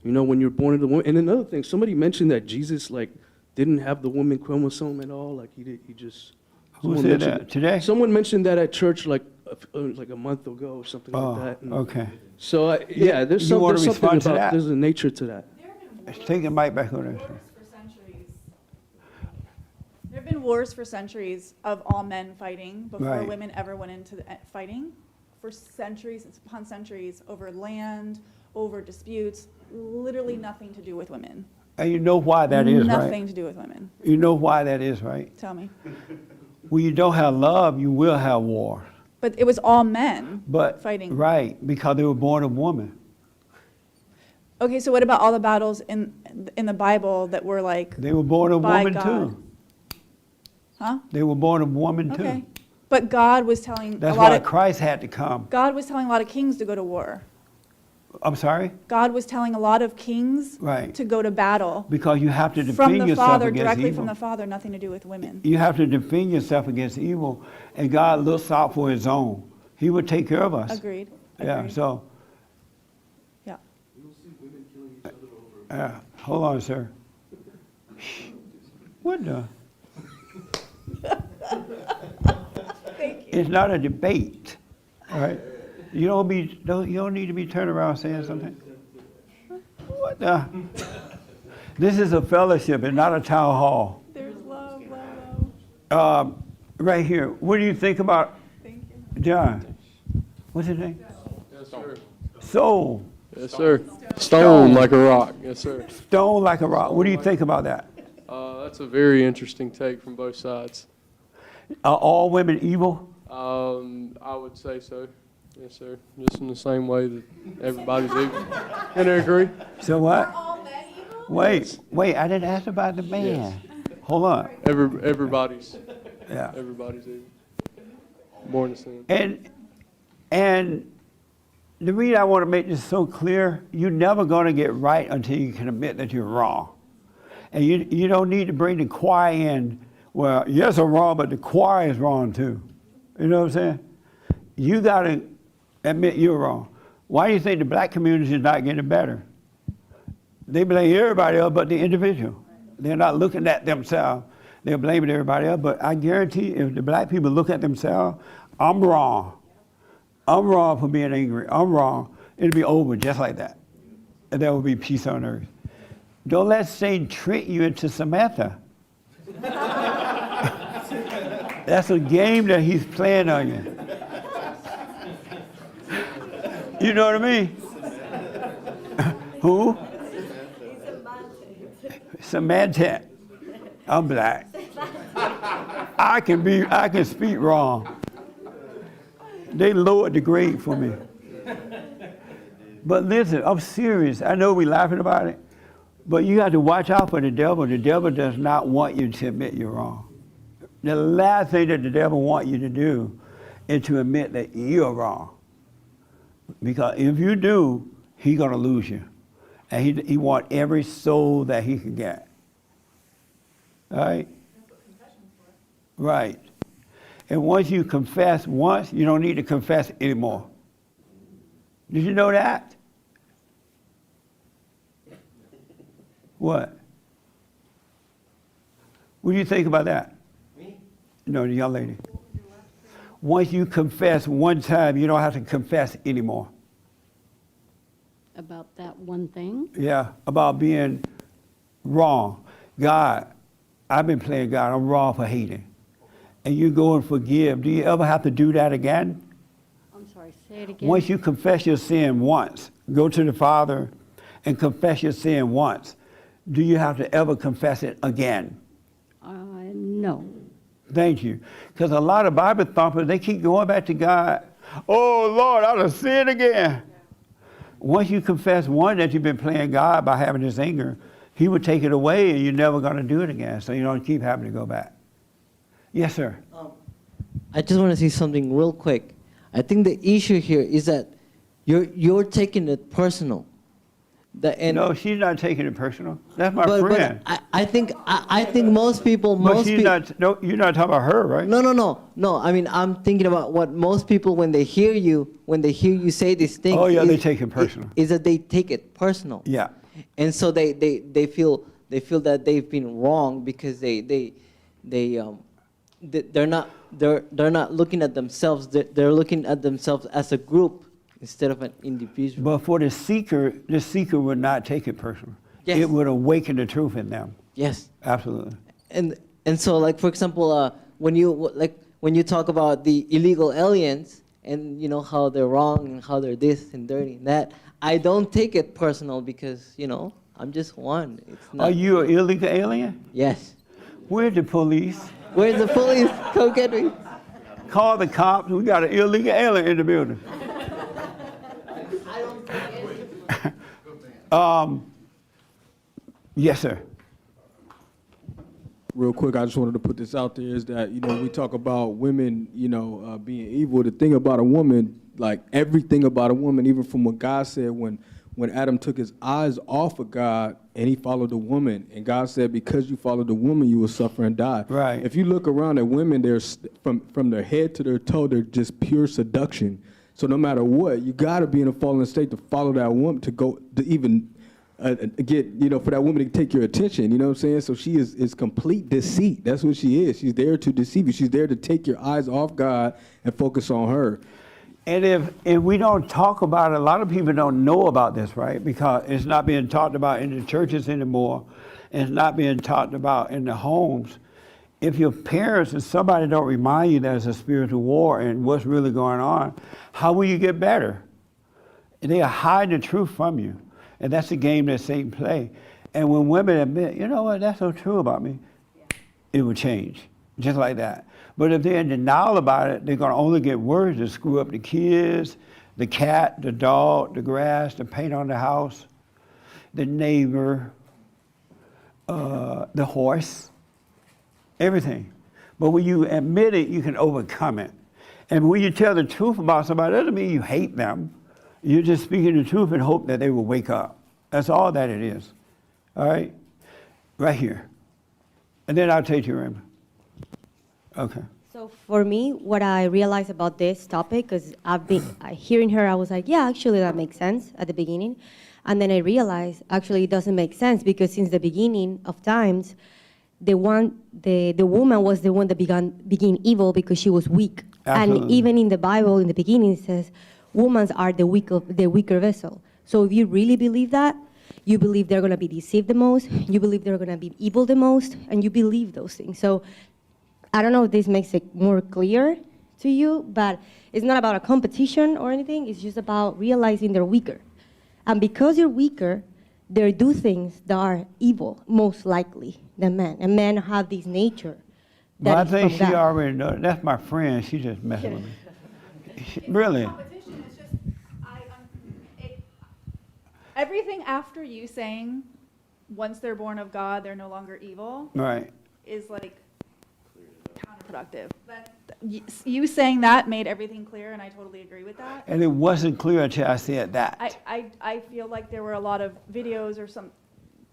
you know, when you're born into the woman. And another thing, somebody mentioned that Jesus like didn't have the woman chromosome at all. Like he just.
Who said that? Today?
Someone mentioned that at church like a month ago or something like that. And
okay.
so yeah, there's
You want to
something
respond to
about,
that?
there's a nature to that.
Take the mic back on there.
There have been wars for centuries of all men fighting before
Right.
women ever went into fighting. For centuries upon centuries, over land, over disputes, literally nothing to do with women.
And you know why that is, right?
Nothing to do with women.
You know why that is, right?
Tell me.
When you don't have love, you will have war.
But it was all men
fighting. Right, because they were born of woman.
Okay, so what about all the battles in the Bible that were like
They were born of
by
woman
God?
too.
Huh?
They were born of woman
Okay.
too.
But God was telling
That's
a lot
why
of
Christ had to come.
God was telling a lot of kings to go to war.
I'm sorry?
God was telling a lot of kings
Right.
to go to battle.
Because you have to
From
defend
the
yourself
Father,
against
directly
evil.
from the Father, nothing to do with women.
You have to defend yourself against evil, and God looks out for his own. He will take care of us.
Agreed.
Yeah,
Agreed.
so,
Yeah.
hold on, sir. What the?
Thank you.
It's not a debate, all right? You don't need to be turning around saying something. What the? This is a fellowship and not a town hall.
There's love, love.
Right here, what do you think about John? What's his name?
Yes, sir.
Soul.
Yes, sir. Stone like a rock. Yes, sir.
Stone like a rock. What do you think about that?
That's a very interesting take from both sides.
Are all women evil?
I would say so. Yes, sir. Just in the same way that everybody's evil. Can I agree?
So what? Wait, I didn't ask about the man.
Yes.
Hold on.
Everybody's.
Yeah.
Everybody's evil. Born to sin.
And the reason I want to make this so clear, you're never going to get right until you can admit that you're wrong. And you don't need to bring the choir in, well, yes, I'm wrong, but the choir is wrong too. You know what I'm saying? You got to admit you're wrong. Why do you think the black community is not getting better? They blame everybody else but the individual. They're not looking at themselves. They're blaming everybody else. But I guarantee if the black people look at themselves, I'm wrong. I'm wrong for being angry. I'm wrong. It'll be over just like that. And there will be peace on earth. Don't let Satan trick you into Samantha. That's a game that he's playing on you. You know what I mean? Who? Samantha. I'm black. I can speak wrong. They lowered the grade for me. But listen, I'm serious. I know we're laughing about it, but you have to watch out for the devil. The devil does not want you to admit you're wrong. The last thing that the devil wants you to do is to admit that you're wrong. Because if you do, he's going to lose you. And he wants every soul that he can get. All right? Right. And once you confess once, you don't need to confess anymore. Did you know that? What? What do you think about that? Me? No, the young lady. Once you confess one time, you don't have to confess anymore.
About that one thing?
Yeah, about being wrong. God, I've been playing God, I'm wrong for hating. And you go and forgive. Do you ever have to do that again?
I'm sorry, say it again.
Once you confess your sin once, go to the Father and confess your sin once, do you have to ever confess it again?
No.
Thank you. Because a lot of Bible thumpers, they keep going back to God. Oh, Lord, I done sinned again. Once you confess one that you've been playing God by having this anger, he would take it away and you're never going to do it again. So you don't keep having to go back. Yes, sir.
I just want to say something real quick. I think the issue here is that you're taking it personal.
No, she's not taking it personal. That's my
but
friend.
I think most people,
But she's not, no, you're not talking about her, right?
No. I mean, I'm thinking about what most people, when they hear you say these things.
Oh, yeah, they take it personal.
Is that they take it personal.
Yeah.
And so they feel that they've been wrong because they're not looking at themselves. They're looking at themselves as a group instead of an individual.
But for the seeker would not take it personal.
Yes.
It would awaken the truth in them.
Yes.
Absolutely.
And so, like, for example, when you talk about the illegal aliens and you know how they're wrong and how they're this and dirty and that, I don't take it personal because I'm just one. It's not.
Are you an illegal alien?
Yes.
Where's the police?
Where's the police? Come get me.
Call the cops. We got an illegal alien in the building. Yes, sir.
Real quick, I just wanted to put this out there is that, we talk about women, being evil. The thing about a woman, like everything about a woman, even from what God said when Adam took his eyes off of God and he followed the woman, and God said, because you followed the woman, you will suffer and die.
Right.
If you look around at women, they're from their head to their toe, they're just pure seduction. So no matter what, you got to be in a fallen state to follow that woman, to go to even get, for that woman to take your attention, you know what I'm saying? So she is complete deceit. That's what she is. She's there to deceive you. She's there to take your eyes off God and focus on her.
And if we don't talk about it, a lot of people don't know about this, right? Because it's not being talked about in the churches anymore. And it's not being talked about in the homes. If your parents and somebody don't remind you there's a spiritual war and what's really going on, how will you get better? They are hiding the truth from you. And that's the game that Satan play. And when women admit, you know what, that's so true about me, it will change, just like that. But if they're in denial about it, they're going to only get worse to screw up the kids, the cat, the dog, the grass, the paint on the house, the neighbor, the horse, everything. But when you admit it, you can overcome it. And when you tell the truth about somebody, that doesn't mean you hate them. You're just speaking the truth and hope that they will wake up. That's all that it is. All right? Right here. And then I'll take you, Raymond. Okay.
So for me, what I realized about this topic, because I've been hearing her, I was like, yeah, actually that makes sense at the beginning. And then I realized, actually it doesn't make sense because since the beginning of times, the woman was the one that began evil because she was weak.
Absolutely.
And even in the Bible, in the beginning, it says, women are the weaker vessel. So if you really believe that, you believe they're going to be deceived the most, you believe they're going to be evil the most, and you believe those things. So I don't know if this makes it more clear to you, but it's not about a competition or anything. It's just about realizing they're weaker. And because you're weaker, they do things that are evil, most likely, than men. And men have this nature.
Well, I
That is
think
from
she
God.
already knows. That's my friend. She just messing with me. Really?
Competition is just, everything after you saying, once they're born of God, they're no longer evil,
Right.
is like counterproductive. But you saying that made everything clear, and I totally agree with that.
And it wasn't clear until I said that.
I feel like there were a lot of videos or some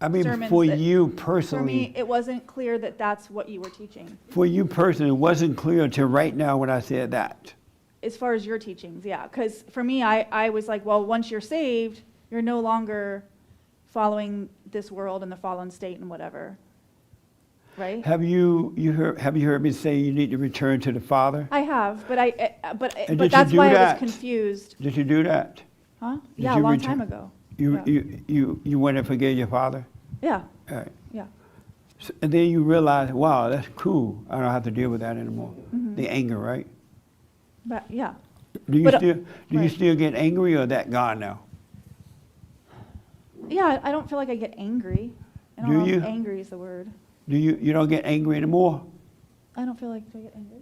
I mean,
sermons
for
that-
you
For me,
personally,
it wasn't clear that that's what you were teaching.
for you personally, it wasn't clear until right now when I said that.
As far as your teachings, yeah. Because for me, I was like, well, once you're saved, you're no longer following this world and the fallen state and whatever. Right?
Have you heard me say you need to return to the Father?
I have, but
And
but
did you
that's
do
why I
that?
was confused.
Did you do that?
Huh?
Did
Yeah, a
you
long
return-
time ago.
You went and forgave your father?
Yeah.
All right.
Yeah.
And then you realize, wow, that's cool. I don't have to deal with that anymore. The anger, right?
But yeah.
Do you
But,
still do you
right.
still get angry, or that gone now?
Yeah, I don't feel like I get angry. I don't
Do
know
you?
if angry is the word.
Do you don't get angry anymore?
I don't feel like, do I get angry?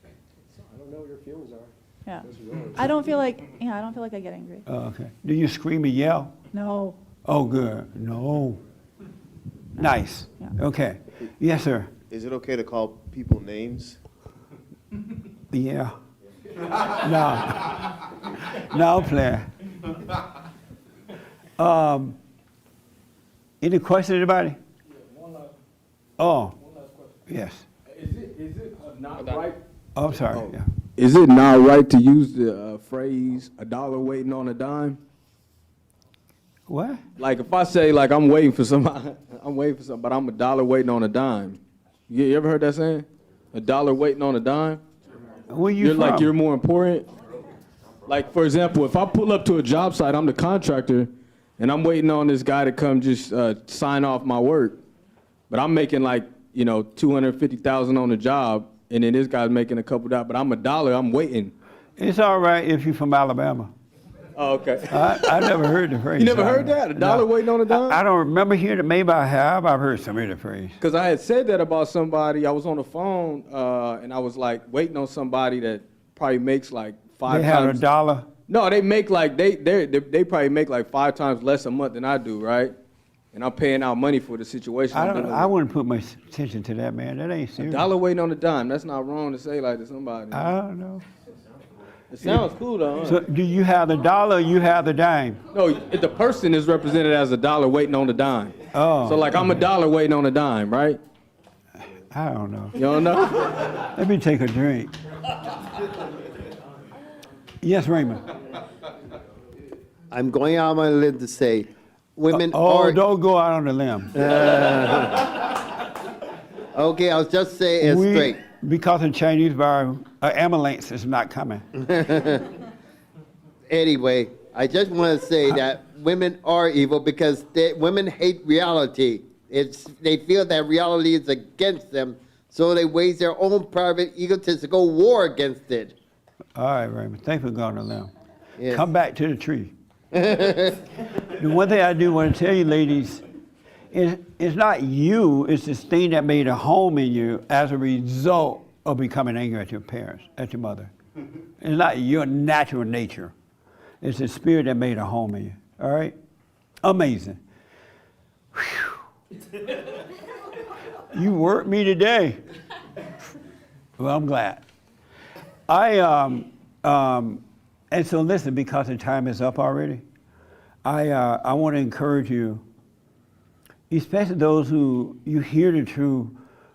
I don't know what your feelings are.
Yeah.
Those are yours.
I don't feel like, I don't feel like I get angry.
Oh, okay. Do you scream and yell?
No.
Oh, good. No. Nice. Okay. Yes, sir.
Is it okay to call people names?
Yeah. No. No, player. Any questions, anybody? Oh. Yes.
Is it not right?
Oh, I'm sorry. Yeah.
Is it not right to use the phrase "a dollar waiting on a dime"?
What?
Like if I say like I'm waiting for somebody, but I'm a dollar waiting on a dime. You ever heard that saying? A dollar waiting on a dime.
Where you
You're
from?
like you're more important. Like for example, if I pull up to a job site, I'm the contractor, and I'm waiting on this guy to come just sign off my work, but I'm making like $250,000 on the job, and then this guy's making a couple dollars, but I'm a dollar. I'm waiting.
It's all right if you're from Alabama.
Oh, okay.
I never heard the phrase.
You never heard that? A dollar waiting on a dime?
I don't remember hearing it. Maybe I have. I've heard some of the phrase.
Because I had said that about somebody. I was on the phone, and I was like waiting on somebody that probably makes like five
They
times.
had a dollar.
No, they make like they probably make like 5 times less a month than I do, right? And I'm paying out money for the situation.
I wouldn't put much attention to that, man. That ain't
A
serious.
dollar waiting on a dime. That's not wrong to say like to somebody.
I don't know.
It sounds cool though. Huh?
So do you have the dollar or you have the dime?
No, if the person is represented as a dollar waiting on the dime.
Oh.
So like I'm a dollar waiting on a dime, right?
I don't know.
You don't know?
Let me take a drink. Yes, Raymond.
I'm going out on my limb to say, women
Oh,
are.
don't go out on the limb.
Okay, I'll just say it straight.
Because of Chinese virus, ambulance is not coming.
Anyway, I just want to say that women are evil because women hate reality. They feel that reality is against them, so they wage their own private egotistical war against it.
All right, Raymond. Thanks for going on the limb.
Yes.
Come back to the tree. The one thing I do want to tell you, ladies, it's not you, it's this thing that made a home in you as a result of becoming angry at your parents, at your mother. It's not your natural nature. It's the spirit that made a home in you. All right? Amazing. Whew. You worked me today. Well, I'm glad. And so listen, because the time is up already, I want to encourage you, especially those who you hear the truth,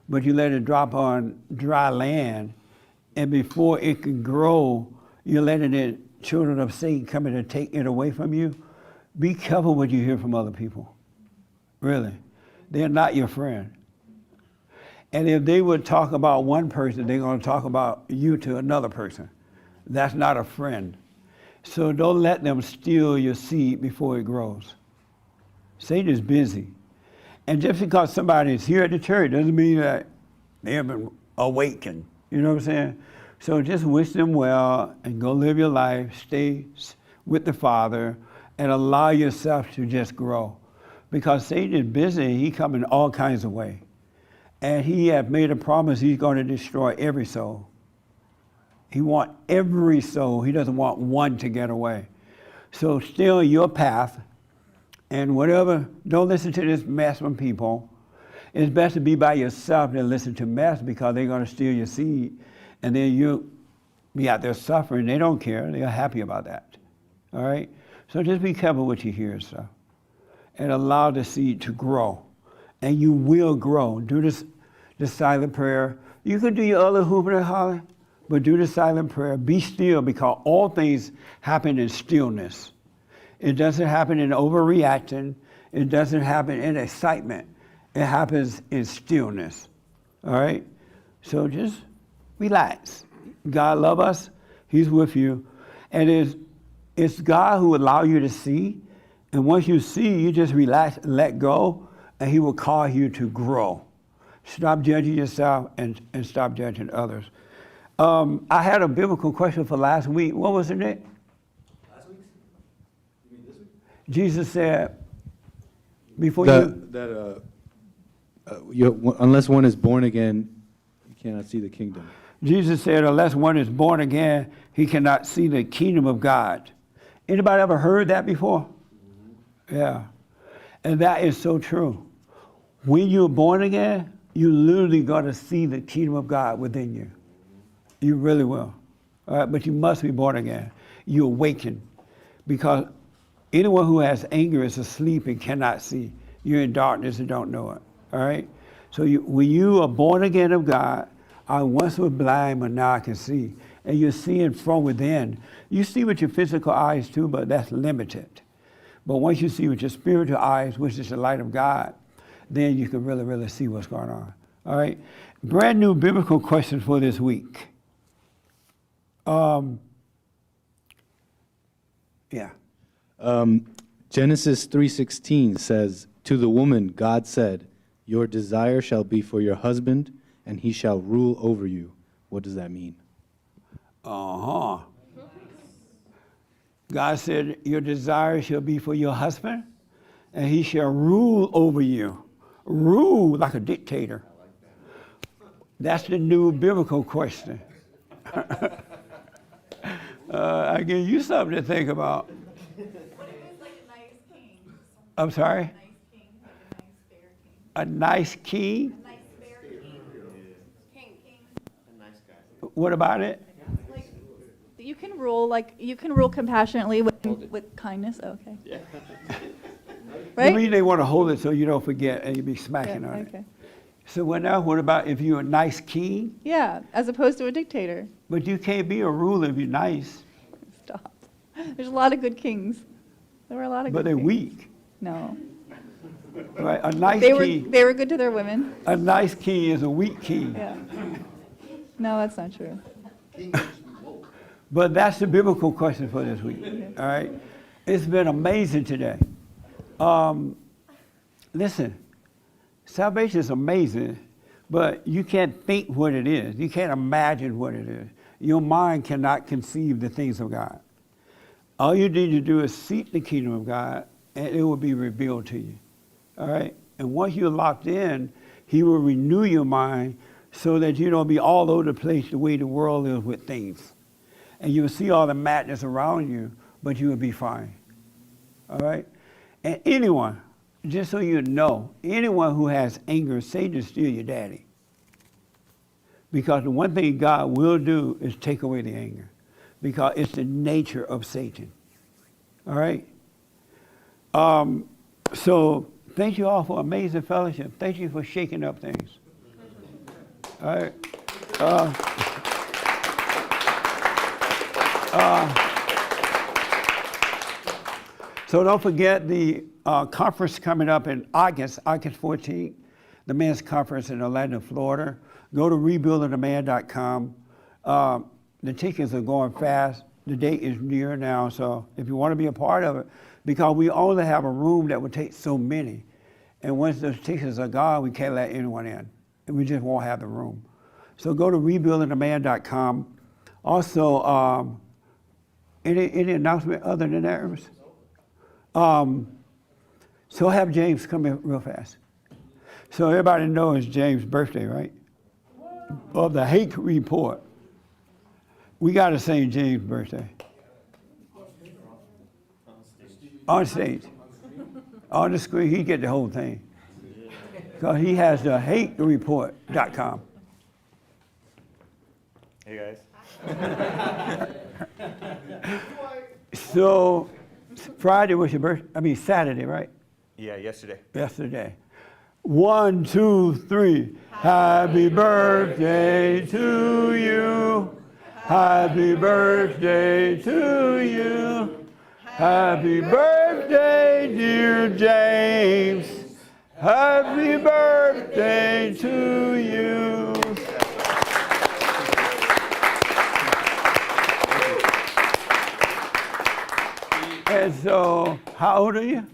but you let it drop on dry land, and before it can grow, you're letting the children of Satan come in and take it away from you. Be careful what you hear from other people. Really. They're not your friend. And if they would talk about one person, they're going to talk about you to another person. That's not a friend. So don't let them steal your seed before it grows. Satan is busy. And just because somebody is here at the church doesn't mean that they have been awakened. You know what I'm saying? So just wish them well and go live your life, stay with the Father, and allow yourself to just grow. Because Satan is busy, he comes in all kinds of ways. And he has made a promise he's going to destroy every soul. He wants every soul. He doesn't want one to get away. So stay on your path, and whatever, don't listen to this mess from people. It's best to be by yourself than listen to mess, because they're going to steal your seed, and then you'll be out there suffering. They don't care. They're happy about that. All right? So just be careful what you hear and stuff, and allow the seed to grow. And you will grow. Do the silent prayer. You can do your other hooping and hollering, but do the silent prayer. Be still, because all things happen in stillness. It doesn't happen in overreacting. It doesn't happen in excitement. It happens in stillness. All right? So just relax. God loves us. He's with you. And it's God who will allow you to see. And once you see, you just relax and let go, and he will cause you to grow. Stop judging yourself and stop judging others. I had a biblical question for last week. What was it, Nick?
Last week's? You mean this week?
Jesus said, before
unless one is born again, you cannot see the kingdom.
Jesus said, unless one is born again, he cannot see the kingdom of God. Anybody ever heard that before? Yeah. And that is so true. When you're born again, you literally got to see the kingdom of God within you. You really will. All right? But you must be born again. You awaken. Because anyone who has anger is asleep and cannot see. You're in darkness and don't know it. All right? So when you are born again of God, I once was blind, but now I can see. And you're seeing from within. You see with your physical eyes too, but that's limited. But once you see with your spiritual eyes, which is the light of God, then you can really, really see what's going on. All right? Brand new biblical question for this week.
Genesis 3:16 says, "To the woman God said, your desire shall be for your husband, and he shall rule over you." What does that mean?
God said, your desire shall be for your husband, and he shall rule over you. Rule like a dictator. That's the new biblical question. I give you something to think about. I'm sorry? A nice king? What about it?
You can rule compassionately with kindness. Okay.
Yeah.
Right?
You mean they want to hold it so you don't forget and you be smacking on
okay.
it. So what about if you're a nice king?
Yeah, as opposed to a dictator.
But you can't be a ruler if you're nice.
Stop. There's a lot of good kings. There were a lot of
But
good
they're
kings.
weak.
No.
Right? A nice
They
king.
were good to their women.
A nice king is a weak king.
Yeah. No, that's not true.
But that's the biblical question for this week. All right? It's been amazing today. Listen, salvation is amazing, but you can't think what it is. You can't imagine what it is. Your mind cannot conceive the things of God. All you need to do is seek the kingdom of God, and it will be revealed to you. All right? And once you're locked in, he will renew your mind so that you don't be all over the place the way the world is with things. And you'll see all the madness around you, but you will be fine. All right? And anyone, just so you know, anyone who has anger, Satan is still your daddy. Because the one thing God will do is take away the anger. Because it's the nature of Satan. All right? So thank you all for amazing fellowship. Thank you for shaking up things. All right? So don't forget the conference coming up in August 14th, the men's conference in Orlando, Florida. Go to rebuildingtheman.com. The tickets are going fast. The date is near now, so if you want to be a part of it, because we only have a room that would take so many. And once those tickets are gone, we can't let anyone in. And we just won't have the room. So go to rebuildingtheman.com. Also, any announcement other than that, Ernest? So have James come in real fast. So everybody knows James' birthday, right? Of the Hake Report. We got to sing James' birthday. On stage. On the screen, he get the whole thing. Because he has the hatereport.com.
Hey, guys.
So Friday was your birthday, Saturday, right?
Yeah, yesterday.
Yesterday. 1, 2, 3. Happy birthday to you. Happy birthday to you. Happy birthday, dear James. Happy birthday to you. And so, how old are you?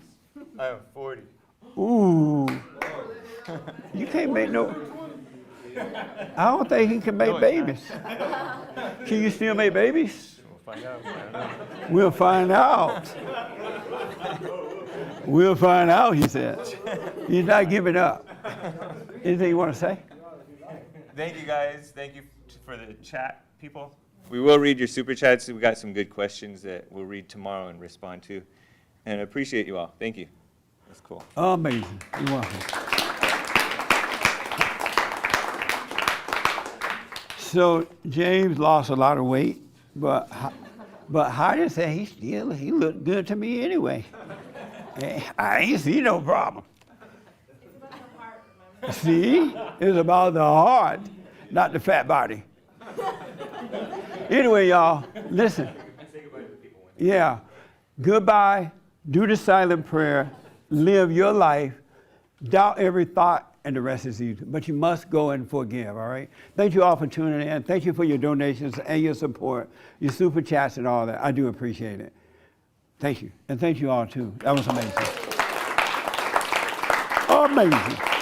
I am 40.
Ooh. You can't make no. I don't think he can make babies. Can you still make babies?
We'll find out.
We'll find out. We'll find out, he says. He's not giving up. Anything you want to say?
Thank you, guys. Thank you for the chat, people. We will read your super chats. We got some good questions that we'll read tomorrow and respond to. And I appreciate you all. Thank you. That's cool.
Amazing. You're welcome. So James lost a lot of weight, but Heidi said he looked good to me anyway. I ain't see no problem. See, it's about the heart, not the fat body. Anyway, y'all, listen. Yeah, goodbye. Do the silent prayer. Live your life. Doubt every thought, and the rest is easy. But you must go and forgive, all right? Thank you all for tuning in. Thank you for your donations and your support, your super chats and all that. I do appreciate it. Thank you. And thank you all, too. That was amazing. Amazing.